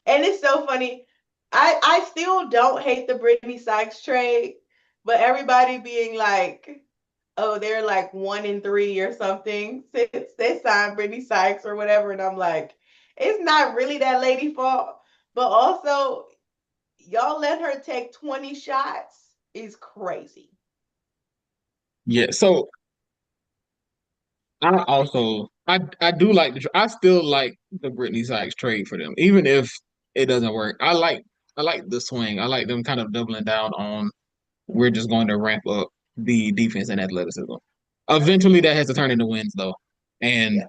And it's so funny. I still don't hate the Brittany Sykes trade, but everybody being like, oh, they're like 1-3 or something since they signed Brittany Sykes or whatever. And I'm like, it's not really that lady fault. But also, y'all let her take 20 shots is crazy. yeah. So I do like I still like the Britney Sykes trade for them, even if it doesn't work. I like the swing. I like them kind of doubling down on we're just going to ramp up the defense and athleticism. Eventually, that has to turn into wins though, and Yeah.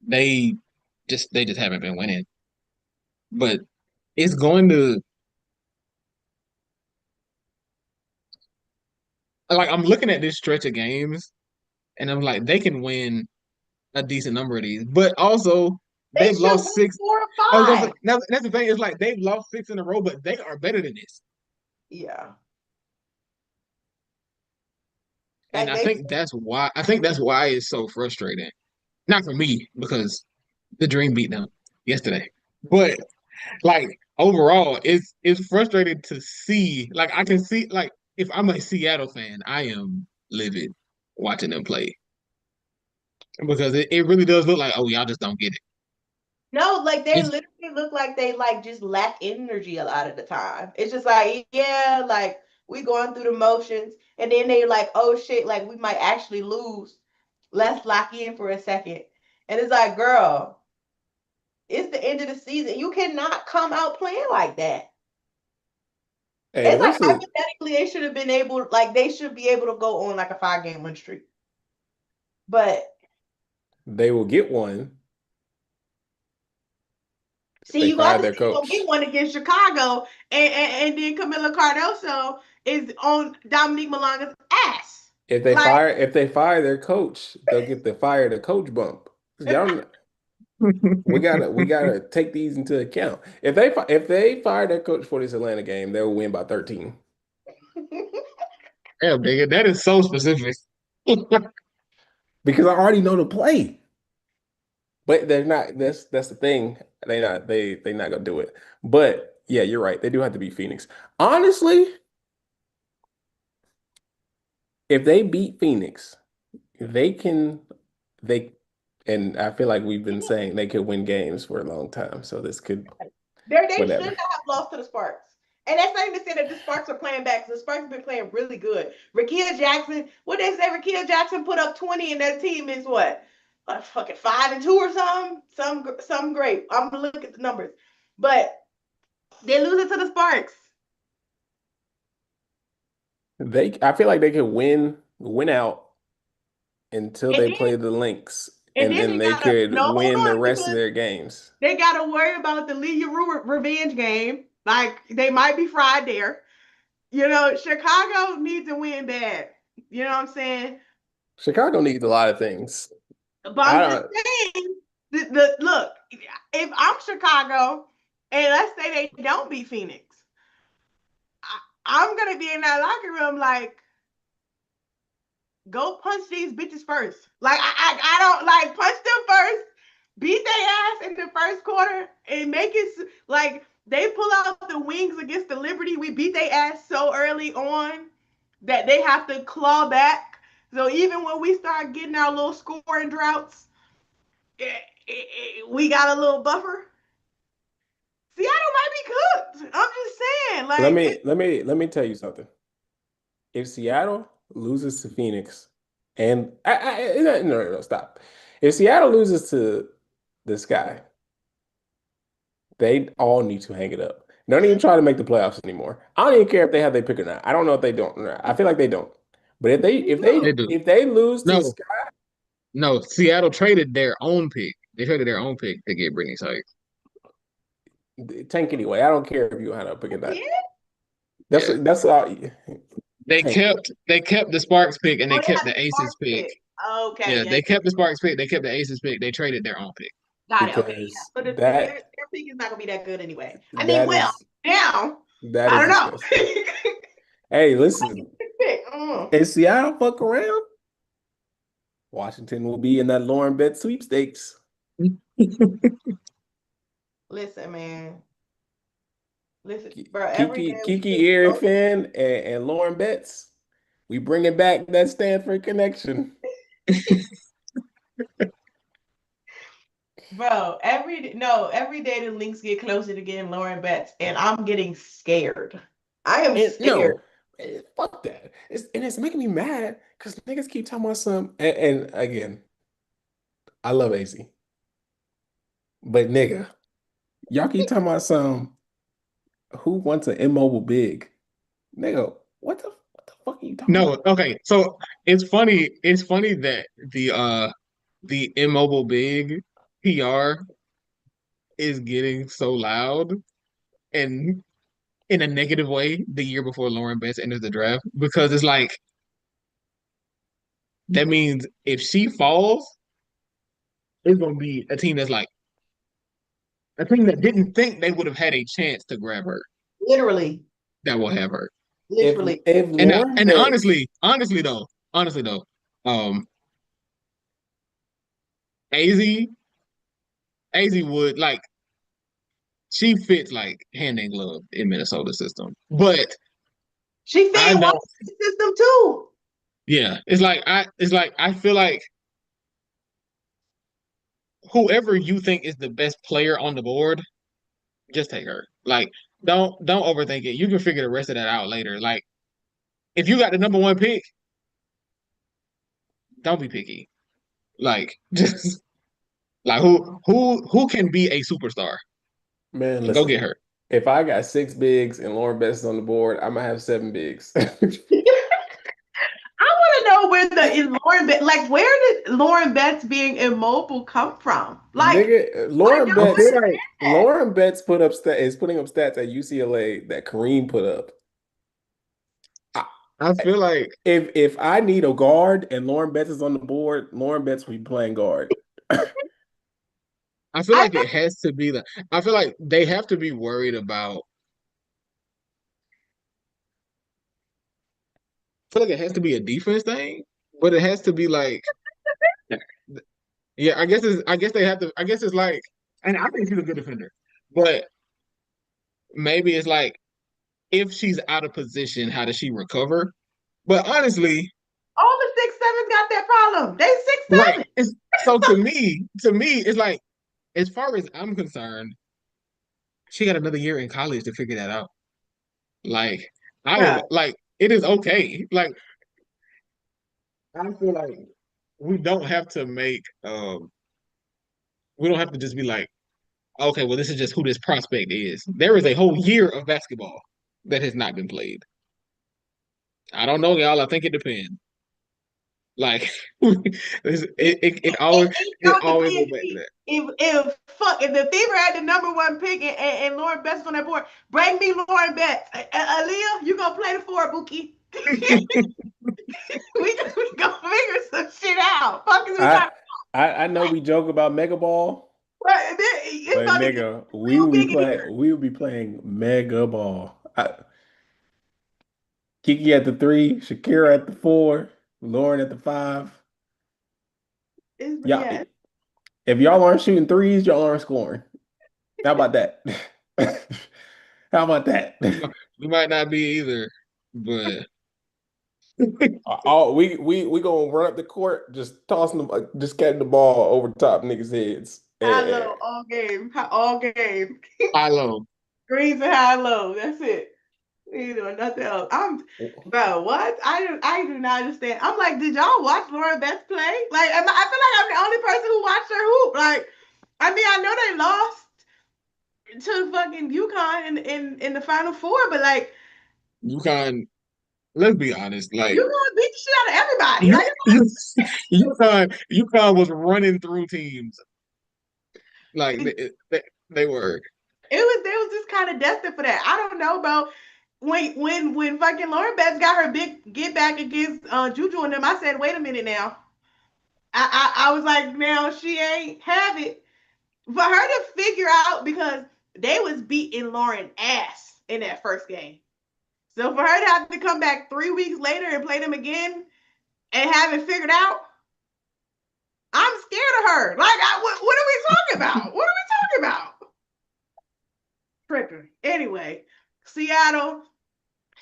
they they just haven't been winning. But it's going to like I'm looking at this stretch of games, and I'm like they can win a decent number of these, but also They they've should lost win six. four or I was gonna say five. that's the thing. It's like they've lost 6 in a row, but they are better than this, Yeah. and Like I they think that's why. I think that's why it's so frustrating. Not for me because the Dream beat them yesterday, but like overall, it's frustrating to see. Like I can see, like if I'm a Seattle fan, I am livid watching them play because it really does look like, oh, y'all just don't get it. No, like they It's literally look like they like just lack energy a lot of the time. It's just like, yeah, like we going through the motions, and then they're like, oh shit, like we might actually lose. Let's lock in for a second. And it's like, girl, it's the end of the season. You cannot come out playing like that. hey, the It's like rest of hypothetically they should have been able, like they should be able to go on like a 5 game win streak. But they will get one if see, they you got fire to their see go get coach. one against Chicago, and then Camila Cardoso is on Dominique Malanga's ass. Like, If they fire their coach, they'll get the fire the coach bump. Y'all, we gotta take these into account. If they fire their coach for this Atlanta game, they'll win by 13. damn, nigga, that is so specific. Because I already know the play. But they're not. That's the thing. They not gonna do it. But yeah, you're right. They do have to beat Phoenix. Honestly, if they beat Phoenix, they can they and I feel like we've been saying they could win games for a long time. So this could they should whatever. not have lost to the Sparks. And that's not even to say that the Sparks are playing back. The Sparks have been playing really good. Rakia Jackson, what they say, Rakia Jackson put up 20 and their team is what? like fucking 5-2 or something. Some great. I'm gonna look at the numbers, but they lose it to the Sparks. I feel like they could win out until And they then play the Lynx, and and then then they they gotta could no hold win the on rest of because their games. they gotta worry about the Lee revenge game. Like they might be fried there. You know, Chicago needs to win bad. You know what I'm saying? Chicago needs a lot of things. But I I'm just don't. saying, the look, if I'm Chicago and let's say they don't beat Phoenix, I'm gonna be in that locker room like, go punch these bitches first. Like I don't like punch them first, beat their ass in the first quarter, and make it like they pull out the wings against the Liberty. We beat their ass so early on that they have to claw back. So even when we start getting our little scoring droughts, we got a little buffer. Seattle might be cooked. I'm just saying, Let like, me let me let me tell you something. If Seattle loses to Phoenix, and no, stop. If Seattle loses to this guy, they all need to hang it up. Don't even try to make the playoffs anymore. I don't even care if they have their pick or not. I don't know if they don't. I feel like they don't. But if they if They they do. if they lose to No, Sky, no. Seattle traded their own pick. They traded their own pick to get Brittany Sykes. tank anyway. I don't care if you had a pick or not. yeah. Yeah. That's all. Tank. They kept the Sparks pick and Oh, they they kept have the the Aces Sparks pick. pick. Okay, Yeah, yeah, they kept the Sparks pick. They kept the Aces pick. They traded their own pick. got it. Okay, yeah. Because So their pick is not gonna be that good anyway. I mean, that well, is now that I is don't know. disgusting. Hey, listen, Pick. Mm. if Seattle fuck around, Washington will be in that Lauren Bet sweepstakes. Listen, man. Listen, bro. Every day we Kiki just go, Erifin and Lauren Betts. We bringing back that Stanford connection. bro. Every day the Lynx get closer to getting Lauren Betts, and I'm getting scared. I am And scared. no, fuck that. It's making me mad because niggas keep talking about some. And again, I love AC, but nigga, y'all keep talking about some. Who wants an immobile big? Nigga, what the fuck are you talking No, about? okay. So it's funny. It's funny that the immobile big PR is getting so loud and in a negative way the year before Lauren Betts enters the draft because it's like that means if she falls, it's gonna be a team that's like a team that didn't think they would have had a chance to grab her Literally, that will have her. If literally. if Lauren And Betts, honestly though, um, AZ AZ would like she fits like hand in glove in Minnesota system, but She fit I in don't. Washington system too. Yeah, it's like I feel like whoever you think is the best player on the board, just take her. Like, don't overthink it. You can figure the rest of that out later. Like, if you got the number one pick, don't be picky. Like, just like who can be a superstar man, and go listen. get her. If I got six bigs and Lauren Betts is on the board, I'm gonna have seven bigs. I want to know where the is Lauren Bet like where did Lauren Betts being immobile come from? Like Nigga, I don't I feel like understand that. Lauren Betts is putting up stats at UCLA that Kareem put up. I, I feel like if I need a guard and Lauren Betts is on the board, Lauren Betts will be playing guard. I feel I like it has to be the. I feel like they have to be worried about. I feel like it has to be a defense thing, but it has to be like yeah, I guess they have to I guess it's like and I think she's a good defender. But maybe it's like if she's out of position, how does she recover? But honestly, all the 6'7" got that problem. They six right. seven. It's so to me, it's like as far as I'm concerned, she got another year in college to figure that out. Like I Yeah. would like it is okay. Like I feel like we don't have to make we don't have to just be like, okay, well, this is just who this prospect is. There is a whole year of basketball that has not been played. I don't know, y'all. I think it depends. Like it always It it don't always goes depend. back to that. If the Fever had the number one pick and Lauren Betts on that board, bring me Lauren Betts. Aaliyah, you gonna play the four, Bookie? we gonna figure some shit out. Fuck is we I talking? I know we joke about Mega Ball, It's but about to get nigga, real big in here. we would be playing Mega Ball. Kiki at the 3, Shakira at the 4, Lauren at the 5. Y'all, Yeah. if y'all aren't shooting threes, y'all aren't scoring. How about that? How about that? We might not be either, but All we gonna run up the court, just tossing them, just catching the ball over top niggas' heads. High low all game. All game. I love. Greens and high low. That's it. We ain't doing nothing else. Bro, what? I do not understand. I'm like, did y'all watch Lauren Betts play? Like, I feel like I'm the only person who watched her hoop. Like, I mean, I know they lost to fucking UConn in the Final Four, but like, UConn. Let's be honest. Like UConn beat the shit out of everybody. you, Like, UConn was running through teams. Like they were. they was just kind of destined for that. I don't know about when fucking Lauren Betts got her big get back against Juju and them. I said, wait a minute now. I was like, now she ain't have it. For her to figure out because they was beating Lauren ass in that first game. So for her to have to come back 3 weeks later and play them again and have it figured out, I'm scared of her. Like, what are we talking about? What are we talking about? Tripping. Anyway, Seattle,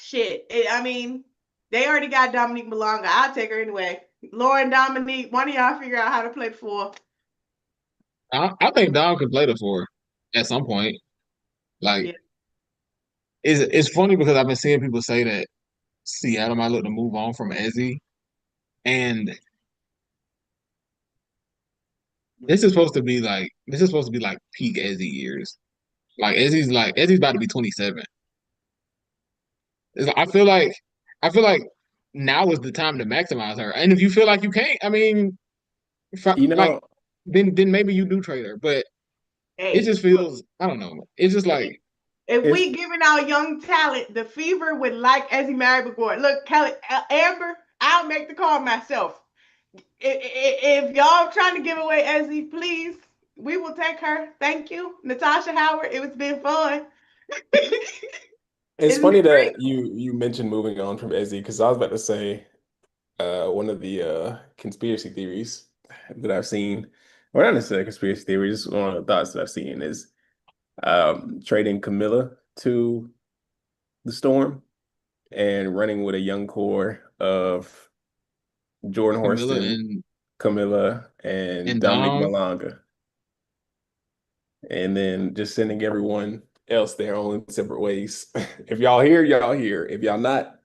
shit. I mean, they already got Dominique Malonga. I'll take her anyway. Lauren, Dominique, one of y'all figure out how to play the four. I think Dom could play the 4 at some point. Like Yeah. it's funny because I've been seeing people say that Seattle might look to move on from Ezi, and this is supposed to be like peak Ezi years. Like Ezi's about to be 27. I feel like now is the time to maximize her. And if you feel like you can't, I mean, You like know, then maybe you do trade her. But it Hey, just feels I don't know. It's just like if it's we giving our young talent, the Fever would like Ezi Magbegor. Look, Kelly, Amber, I'll make the call myself. If y'all trying to give away Ezi, please, we will take her. Thank you, Natasha Howard. It was been fun. it's Isn't funny it great? that you mentioned moving on from Ezzy because I was about to say one of the conspiracy theories that I've seen, or not necessarily conspiracy theories, just one of the thoughts that I've seen is trading Camilla to the Storm and running with a young core of Jordan Camilla Horston, Camilla, and and Dominique Dom. Malonga, and then just sending everyone else their own separate ways. If y'all here, y'all here. If y'all not,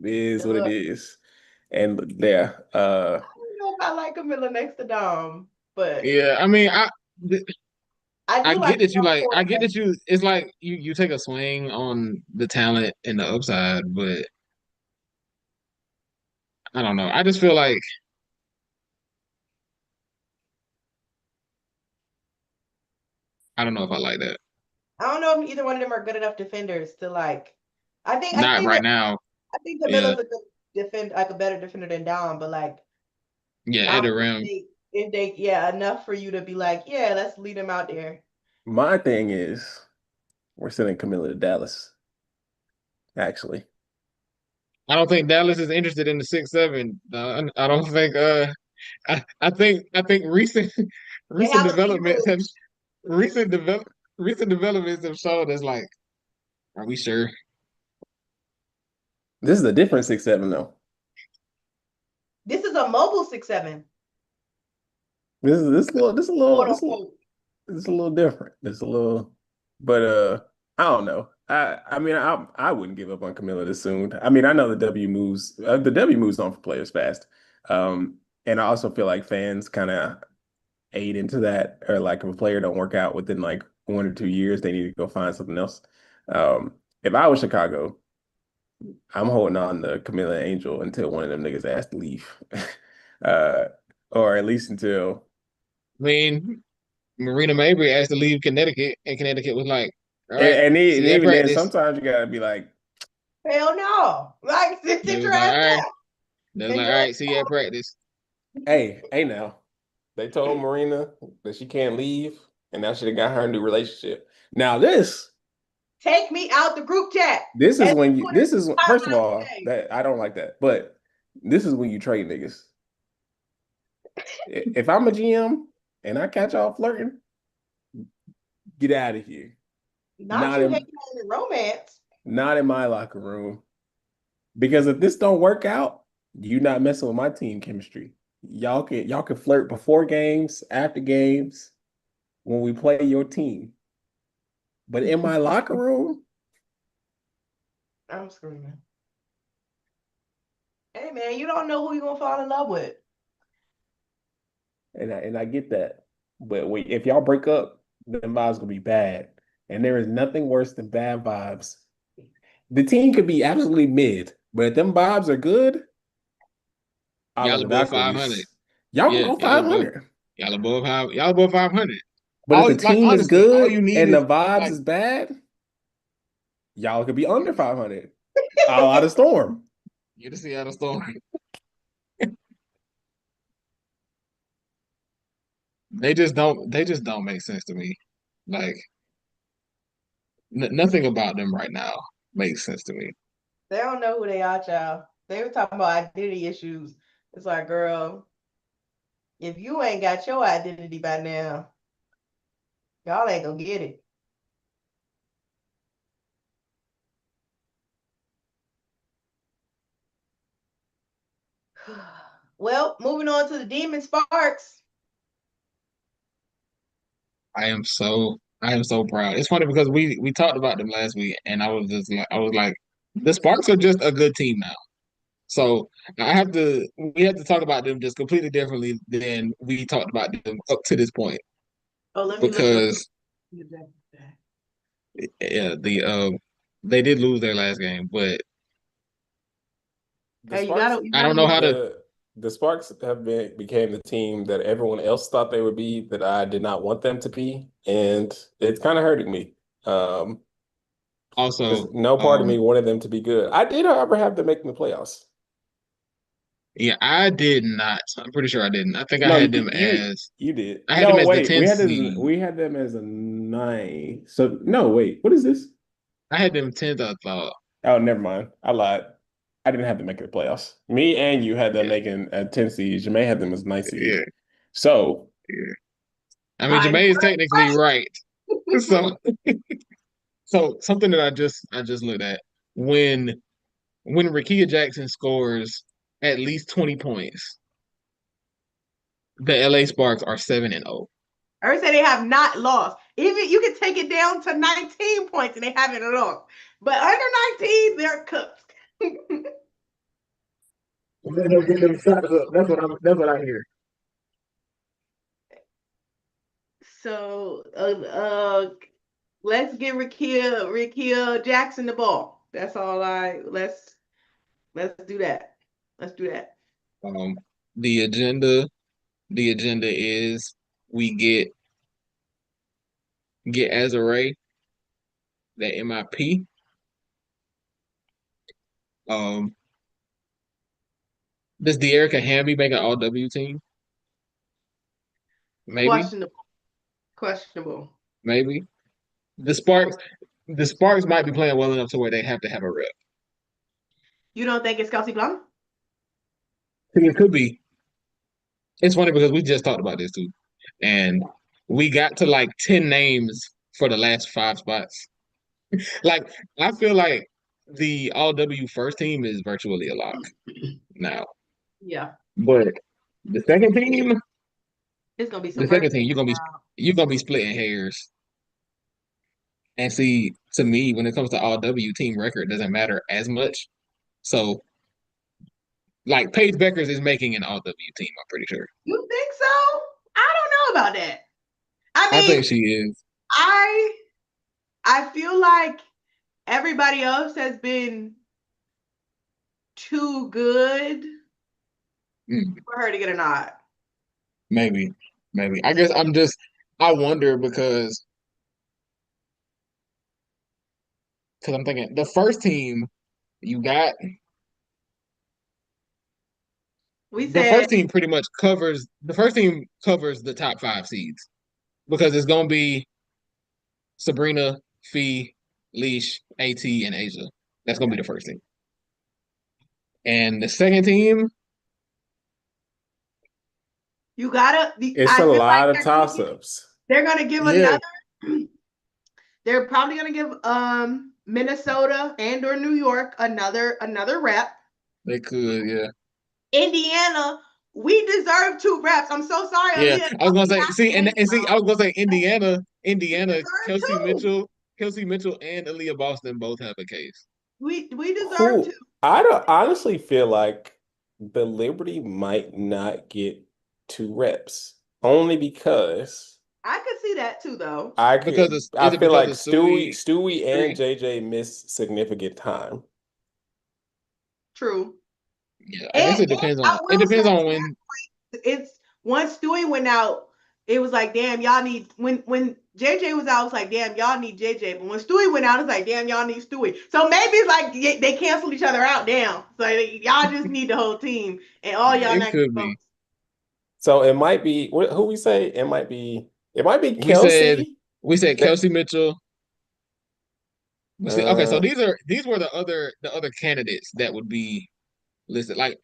it is what it Look, is. And yeah, I don't know if I like Camilla next to Dom, but Yeah, I mean I I do like get the that you young like core. I get that you it's like you take a swing on the talent and the upside, but I don't know. I just feel like I don't know if I like that. I don't know if either one of them are good enough defenders to like. I Not think right now. I think Yeah. Camilla's a good like a better defender than Dom, but like Yeah, I at don't the rim. think if they yeah enough for you to be like yeah let's lead them out there. my thing is we're sending Camilla to Dallas, actually. I don't think Dallas is interested in the 6'7". I don't think I think recent They recent have a few developments have moves. recent develop recent developments have shown us like, are we sure? This is a different 6'7" though. This is a mobile 6'7", quote unquote. This is a little different. It's a little, but I don't know. I mean I wouldn't give up on Camilla this soon. I mean I know the W moves on for players fast. Um, And I also feel like fans kind of aid into that, or like if a player don't work out within like 1 or 2 years, they need to go find something else. If I was Chicago, I'm holding on to Camilla Angel until one of them niggas asked to leave. uh, or at least until I mean, Marina Mabry asked to leave Connecticut, and Connecticut was like, "All and, right, and, e- see and you at even then, practice." sometimes you gotta be like, Hell no. Like, They sit was your like, ass "All right," down. they was like, Sit "All your ass right, see you at practice." hey now. They told Marina that she can't leave, and that should have got her a new relationship. Now Take me out the group chat. this is And when you this is how first of I all say, that I don't like that, but this is when you trade niggas. If I'm a GM and I catch y'all flirting, get out of here. not Not you in hating on the romance. not in my locker room. Because if this don't work out, you not messing with my team chemistry. Y'all can flirt before games, after games, when we play your team. But in my locker room, I'm screaming. Hey man, you don't know who you're gonna fall in love with. and I get that. But if y'all break up, then vibes gonna be bad. And there is nothing worse than bad vibes. The team could be absolutely mid, but if them vibes are good, a la Y'all the above 500. Valkyries, y'all can Yeah, go 500. y'all above 500. But if All the like team is honestly, all good you need and is the vibes like is bad, y'all could be under 500. A la the Storm. you to see out of Storm. They just don't make sense to me. Like nothing about them right now makes sense to me. They don't know who they are, child. They were talking about identity issues. It's like, girl, if you ain't got your identity by now, y'all ain't gonna get it. Well, moving on to the Demon Sparks. I am so proud. It's funny because we talked about them last week and I was like the Sparks are just a good team now. So we have to talk about them just completely differently than we talked about them up to this point Oh, let me look up. because yeah, they did lose their last game, but The Hey, Sparks, you I gotta don't know move. how to. the Sparks became the team that everyone else thought they would be, that I did not want them to be, and it's kind of hurting me. Um, because Also, no part of me wanted them to be good. I did, however, have them making the playoffs. yeah, I did not. I'm pretty sure I didn't. I think No, you did. I had them No, as the wait, 10th seed. we had them as a 9. So no, wait, what is this? I had them 10th, I thought. Oh, never mind. I lied. I didn't have them making the playoffs. Me and you had them Yeah, making a 10 seed. Jermaine had them as 9 seed. yeah, So yeah. I mean, I know. Jermaine is technically right. So, so something that I just looked at when Rickea Jackson scores at least 20 points, the LA Sparks are 7-0. I say they have not lost. Even you can take it down to 19 points and they haven't lost. But under 19, they're cooked. That's what I hear. So let's give Rickea Jackson the ball. That's all let's do that. Let's do that. Um, the agenda is we get Azare, that MIP. Um, does De'Erica Hamby make an all W team? Maybe, Questionable. Questionable. maybe. The Sparks, the Sparks might be playing well enough to where they have to have a rep. You don't think it's Kelsey Plum? It could be. It's funny because we just talked about this too, and we got to like 10 names for the last 5 spots. Like I feel like the all W first team is virtually a lock now, Yeah. but the second team, It's gonna be the some second birthday. team, you're gonna be splitting hairs. And see, to me, when it comes to all W, team record doesn't matter as much. So Like Paige Beckers is making an All W team. I'm pretty sure. You think so? I don't know about that. I I think mean, she is. I feel like everybody else has been too good for her to get a nod. Maybe. I guess I wonder because I'm thinking the first team you got We the said first team pretty much covers the top 5 seeds because it's gonna be Sabrina, Fee, Leash, AT, and Asia. That's gonna be the first team. And the second team, you gotta. It's I a feel like lot of toss-ups. they're gonna give yeah, another. They're probably gonna give Minnesota and or New York another rep. they could, yeah. Indiana, we deserve 2 reps. I'm so sorry, Yeah. Aaliyah. I was gonna say, I was gonna say We Indiana, deserve two. Kelsey Mitchell and Aaliyah Boston both have a case. We deserve two. Who I don't honestly feel like the Liberty might not get 2 reps only because I could see that too, though. I Is it feel because like of Stewie Stewie and history? JJ miss significant time. Yeah, I guess And I it will say depends on when. it's once Stewie went out, it was like, damn, y'all need when JJ was out, it's like, damn, y'all need JJ. But when Stewie went out, it's like, damn, y'all need Stewie. So maybe it's like they canceled each other out. Damn, so y'all just need the whole team, and all Yeah, y'all it not getting could be. votes. So it might be who we say it might be We said Kelsey. we said That Kelsey Mitchell. We said okay, so uh these were the other candidates that would be listed. Like,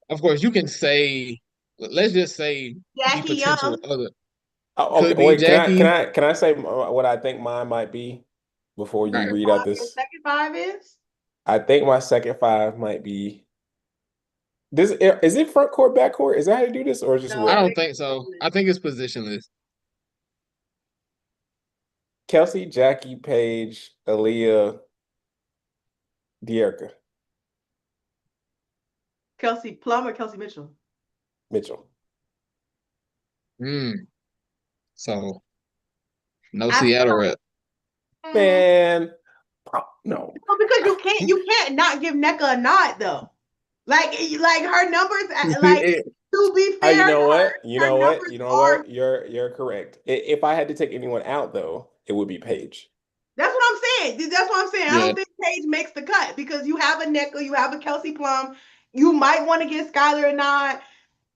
of course, you can say, let's just say the Jackie potential Young. other okay, could be wait, Jackie. can I say what I think mine might be before you Right. read out Your this? second 5 is I think my second 5 might be this. Is it front court, back court? Is that how you do this, or just no. I I whoever? don't think think so. I think it's positionless. Kelsey, Jackie, Paige, Aaliyah, De'Erica, Kelsey Plum or Kelsey Mitchell. Mitchell. Mm. So no I Seattle feel rep. Man, no. well, because you can't not give NECA a nod though. Like her numbers, like to be You fair to know her, what? You her know what? numbers You know are. what? You're correct. If I had to take anyone out though, it would be Paige. That's what I'm saying. That's what I'm saying. I Yeah, don't think Paige makes the cut because you have a NECA, you have a Kelsey Plum. You might want to get Skylar a nod.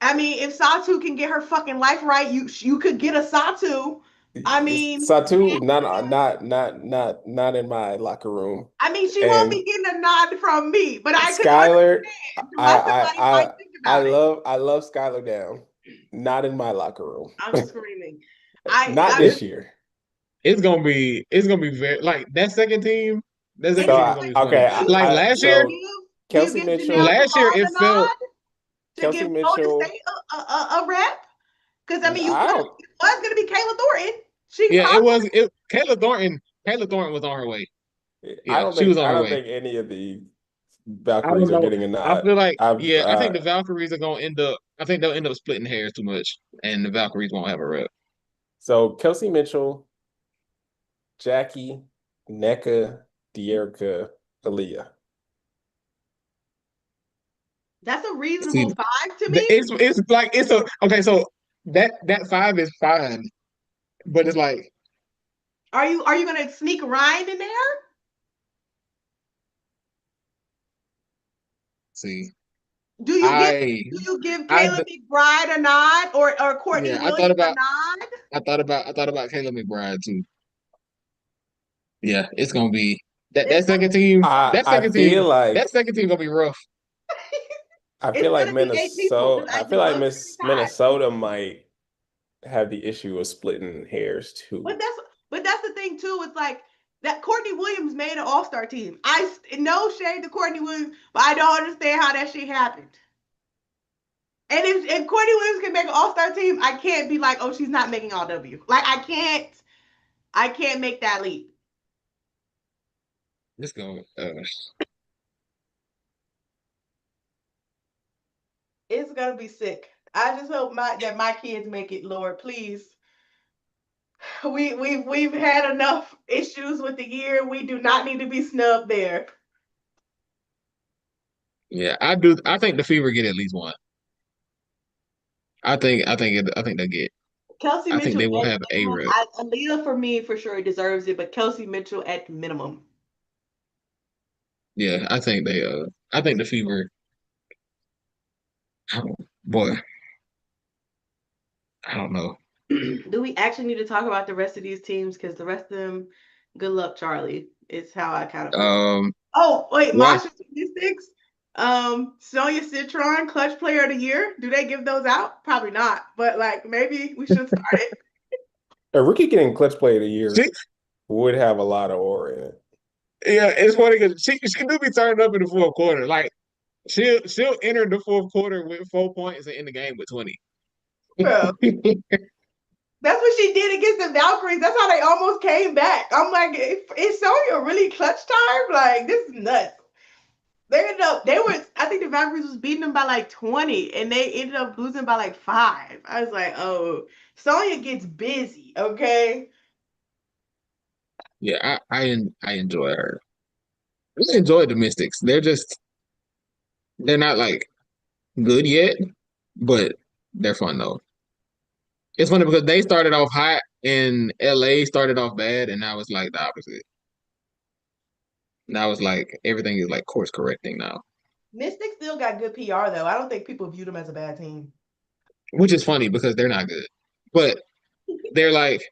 I mean, if Satu can get her fucking life right, you could get a Satu. I mean, Satu, not in my locker room. she won't And be getting a nod from me, but I could Skylar, understand why somebody might think about it. I love Skylar down. Not in my locker room. I'm screaming. Not I this year. it's gonna be very like that second team. That And second then team is gonna be Okay, funny. Like last year, do you Kelsey give Janelle Mitchell, last year Duvall it the felt nod to Kelsey give Golden Mitchell. State a rep? Because I mean, I don't. it was going to be Kayla Thornton. She yeah, probably it Kayla Thornton was on her way. Yeah, she was on I her don't way. think any of the I don't Valkyries are know. getting a I nod. feel like I've yeah, I think the Valkyries are gonna end up I think they'll end up splitting hairs too much and the Valkyries won't have a rep. So Kelsey Mitchell, Jackie, NECA, De'Erica, Aaliyah. that's a See, reasonable 5 to me. it's like it's a okay, so that 5 is fine, but it's like Are you going to sneak Ryan in there? see, Do you give I do you give I Kayla McBride a nod or Courtney yeah, Williams a nod? I thought about Caleb McBride too. Yeah, it's gonna be It's gonna I feel that like second team gonna be rough. it's gonna be 8 people because I the feel like votes are Miss gonna be tied. Minnesota might have the issue of splitting hairs too. But that's the thing too. It's like that Courtney Williams made an All Star team. I no shade to Courtney Williams, but I don't understand how that shit happened. And if Courtney Williams can make an All Star team, I can't be like, oh, she's not making All W. Like I can't make that leap. Let's go. It's gonna be sick. I just hope that my kids make it, Lord, please. We've had enough issues with the year. We do not need to be snubbed there. Yeah, I do. I think the Fever get at least one. I think they get. Kelsey I think Mitchell they will at have a minimum. rep. Aaliyah for me for sure deserves it, but Kelsey Mitchell at minimum. Yeah, I think they. I think the Fever. Oh, boy, I don't know. Do we actually need to talk about the rest of these teams? Because the rest of them, good luck, Charlie. Is how I kind of feel. Oh, wait, What? Masha statistics. Sonia Citron, clutch player of the year. Do they give those out? Probably not. But like maybe we should start it. A rookie getting clutch player of the year She, would have a lot of aura in it. yeah, it's funny because she do be turning up in the fourth quarter. Like she'll enter the fourth quarter with 4 points and end the game with 20. Bro, that's what she did against the Valkyries. That's how they almost came back. I'm like, is Sonya really clutch time? Like, this is nuts. I think the Valkyries was beating them by like 20, and they ended up losing by like 5. I was like, oh, Sonya gets busy, okay? Yeah, I enjoy her. I really enjoy the Mystics. They're not like good yet, but they're fun though. It's funny because they started off hot and LA started off bad, and now it's like the opposite. Now it's like everything is like course correcting now, Mystic still got good PR though. I don't think people view them as a bad team. which is funny because they're not good, but they're like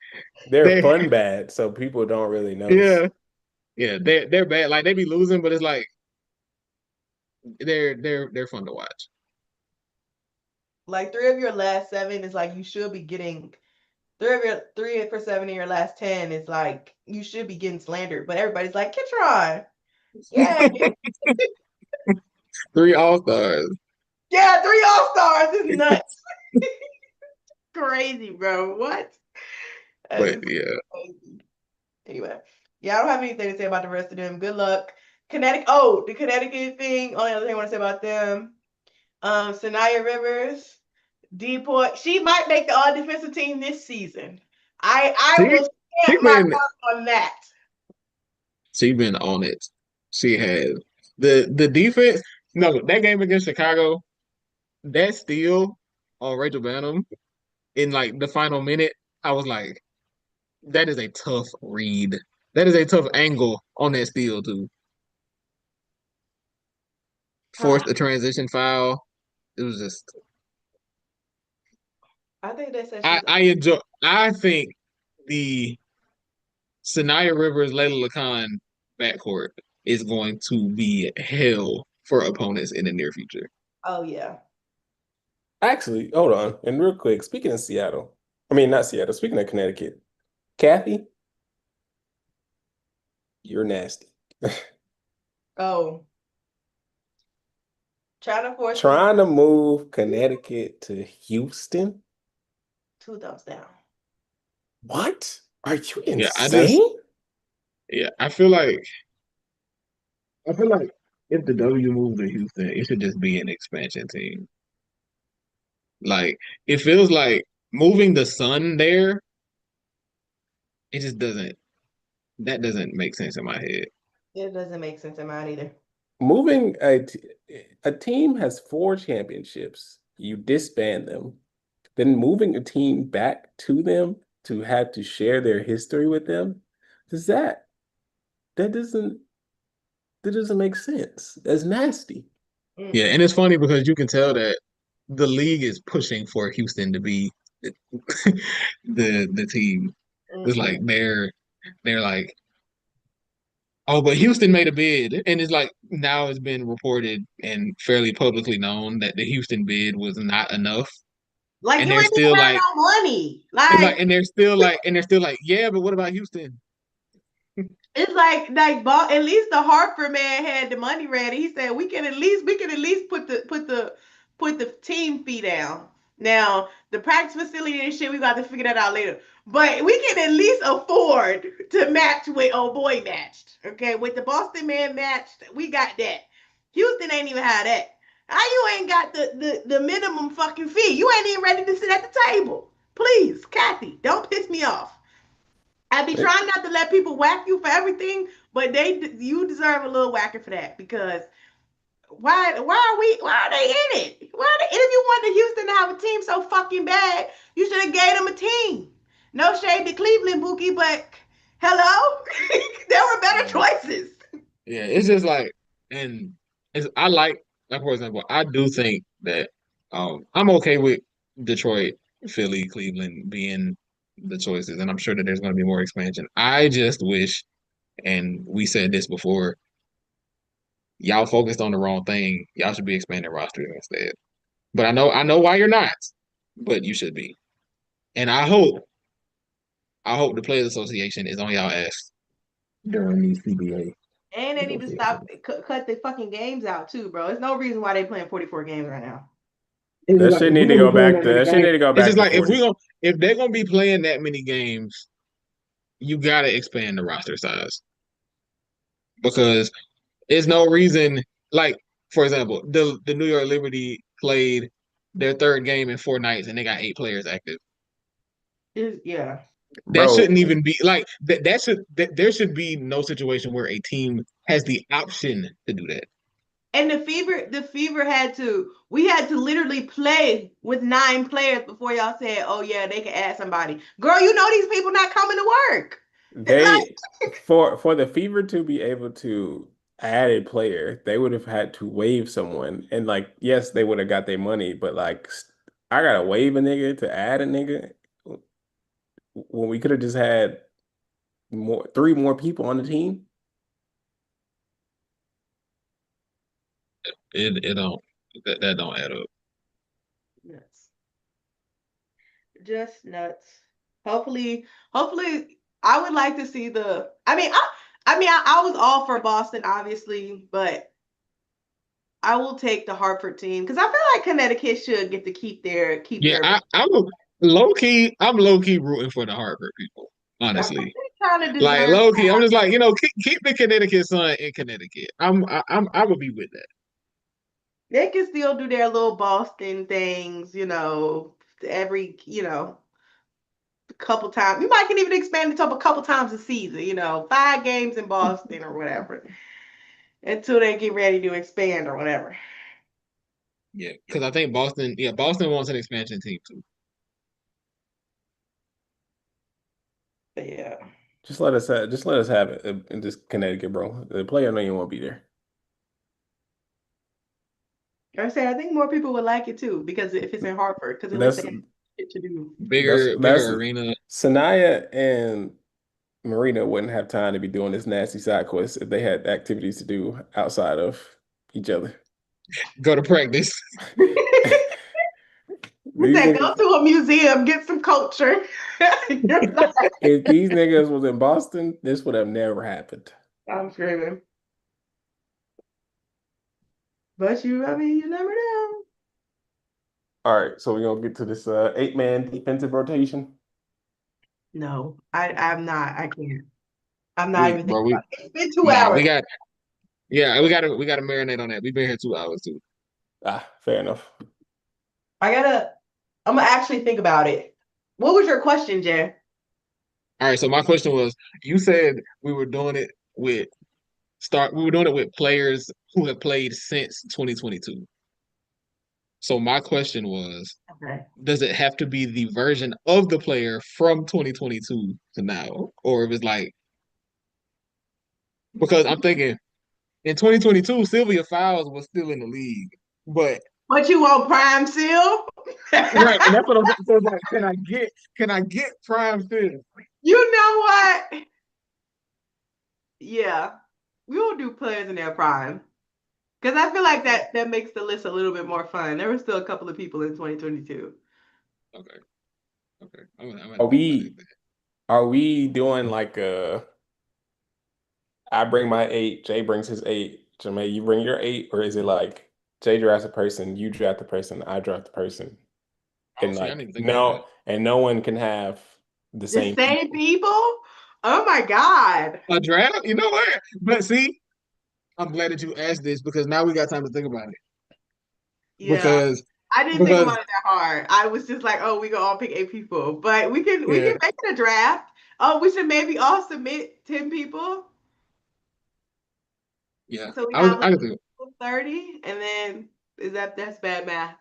They're they fun bad, so people don't really notice. yeah yeah they're bad. Like they be losing, but it's like they're fun to watch. Like 3 of your last 7 is like you should be getting 3 for 7 in your last 10 is like you should be getting slandered, but everybody's like Kitron, yeah, 3 All-Stars. yeah, 3 All-Stars is nuts, crazy, bro. What? But That is yeah, crazy. Anyway, yeah, I don't have anything to say about the rest of them. Good luck. Connecticut. Oh, the Connecticut thing. Only other thing I want to say about them. Sanaya Rivers, DPOY. She might make the all defensive team this season. I she will she stamp my been mark on that. she been on it. She has the defense. No, that game against Chicago, that steal on Rachel Banham in like the final minute, I was like, that is a tough read. That is a tough angle on that steal too. Huh. Forced a transition foul. It was just I think they said I she's. I enjoy. I think the Sanaya Rivers Layla Lacan backcourt is going to be hell for opponents in the near future. Oh yeah. Actually, hold on. And real quick, speaking of Seattle, I mean, not Seattle, speaking of Connecticut, Kathy, you're nasty. Oh, trying to force people. Trying to move Connecticut to Houston? 2 thumbs down. What? Are you Yeah, insane? I feel like if the W moves to Houston, it should just be an expansion team. Like it feels like moving the Sun there, it just doesn't that doesn't make sense in my head. It doesn't make sense in mine either. Moving a team has 4 championships. You disband them. Then moving a team back to them to have to share their history with them, does that doesn't make sense. That's nasty. Yeah, and it's funny because you can tell that the league is pushing for Houston to be the team. It's like they're like, oh, but Houston made a bid, and it's like now it's been reported and fairly publicly known that the Houston bid was not enough, Like and you they're ain't even still have like, no money. it's like, Like and they're still like, yeah, but what about Houston? it's like at least the Hartford man had the money ready. He said we can at least put the team fee down. Now the practice facility and shit we got to figure that out later. But we can at least afford to match with old boy matched. Okay, with the Boston man matched, we got that. Houston ain't even had that. How you ain't got the minimum fucking fee? You ain't even ready to sit at the table. Please, Kathy, don't piss me off. I be trying not to let people whack you for everything, but you deserve a little whacking for that because why are they in it? Why are they, and if you wanted Houston to have a team so fucking bad, you should have gave them a team. No shade to Cleveland, Bookie, but hello, there were better choices. Yeah, it's just like, and I like for example, I do think that I'm okay with Detroit, Philly, Cleveland being the choices, and I'm sure that there's going to be more expansion. I just wish, and we said this before, y'all focused on the wrong thing. Y'all should be expanding rosters instead. But I know why you're not, but you should be. And I hope the Players Association is on y'all ass during these CBA And they need to stop negotiations. cut the fucking games out too, bro. There's no reason why they playing 44 games right now. It's just That like shit if need we're to gonna be go playing back that to many that shit games, need to go it's back just to like 40. if they're gonna be playing that many games, you gotta expand the roster size because there's no reason. Like for example, the New York Liberty played their third game in 4 nights and they got 8 players active. Yeah. That shouldn't Bro, even be like that. There should be no situation where a team has the option to do that. And the fever we had to literally play with 9 players before y'all said, oh yeah, they can add somebody. Girl, you know these people not coming to work. Like, they for the Fever to be able to add a player, they would have had to waive someone. And like, yes, they would have got their money, but like I gotta waive a nigga to add a nigga when we could have just had three more people on the team. It don't that don't add up. nuts. Just nuts. Hopefully I would like to see I was all for Boston, obviously, but I will take the Hartford team because I feel like Connecticut should get to keep Yeah, their. I'm low key rooting for the Harvard people, I'm honestly. trying to Like deserve. low key, I'm just like keep the Connecticut Sun in Connecticut. I would be with that. They can still do their little Boston things, every, couple times. You might can even expand it up a couple times a season, 5 games in Boston or whatever, until they get ready to expand or whatever. Yeah, because I think Boston wants an expansion team too. But yeah. Just let us have it in this Connecticut, bro. The player don't even want to be there. Like I said, I think more people would like it too because if it's in Hartford, because at least That's they have shit to do. Bigger arena. Sanaya and Marina wouldn't have time to be doing this nasty side quest if they had activities to do outside of each other. Go to practice. You These said go niggas, to a museum, get some culture. if these niggas was in Boston, this would have never happened. I'm screaming. But you never know. All right, so we're gonna get to this 8-man defensive rotation. No, I'm not. I can't. I'm not We even bro, thinking we about it. It's been two nah, hours. we gotta marinate on that. We've been here 2 hours too. Ah, fair enough. I'm gonna actually think about it. What was your question, Jay? All right, so my question was, you said we were doing it with players who have played since 2022. So my question was, Okay. does it have to be the version of the player from 2022 to now? Or if it's like, because I'm thinking in 2022, Sylvia Fowles was still in the league. But What you want, Prime Seal? right, and that's what I'm saying. So it's like, can I get Prime Fifth? You know what? Yeah, we will do players in their prime because I feel like Okay, that makes the list a little bit more fun. There were still a couple of people in 2022. okay, okay. I'm gonna Are think about it. we are we doing like I bring my 8, Jay brings his 8, Jermaine, you bring your 8, or is it like Jay drafts a person, you draft the person, I draft the person, Oh, and see, I didn't like even think about that. no one can have the The same same people. people? Oh my God. A draft? You know what? But see, I'm glad that you asked this because now we got time to think about it. Yeah. because I didn't think because about it that hard. I was just like, oh, we can all pick 8 people. But we can yeah, make it a draft. Oh, we should maybe all submit 10 people. yeah. So we I was have I like could do it 30, and then that's bad math.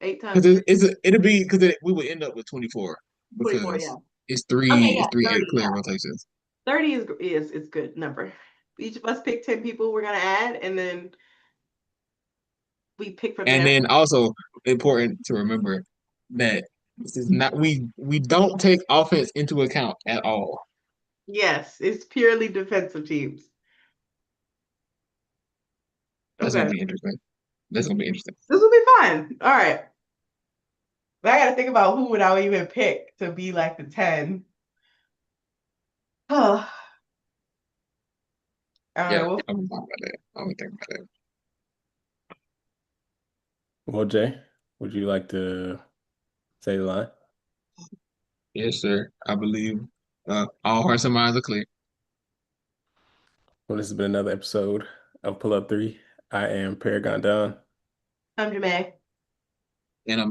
8 times because 3, it'll be because we would end up with 24 24, yeah. because Okay, it's yeah, three 30, clear yeah. rotations. 30 is good number. Each of us pick 10 people we're gonna add, and then we pick from And there. then also important to remember that this is not we don't take offense into account at all. Yes, it's purely defensive teams. That's gonna Okay. be interesting. That's gonna be interesting. This will be fun. All right. But I gotta think about who would I even pick to be like the 10. Oh, all right. Yeah, Well, I'm talking about that. I'm thinking about that. Well, Jay, would you like to say the line? Yes, sir. I believe all hearts and minds are clear. Well, this has been another episode of Pull Up 3. I am Paragon Don. I'm Jamae. And I'm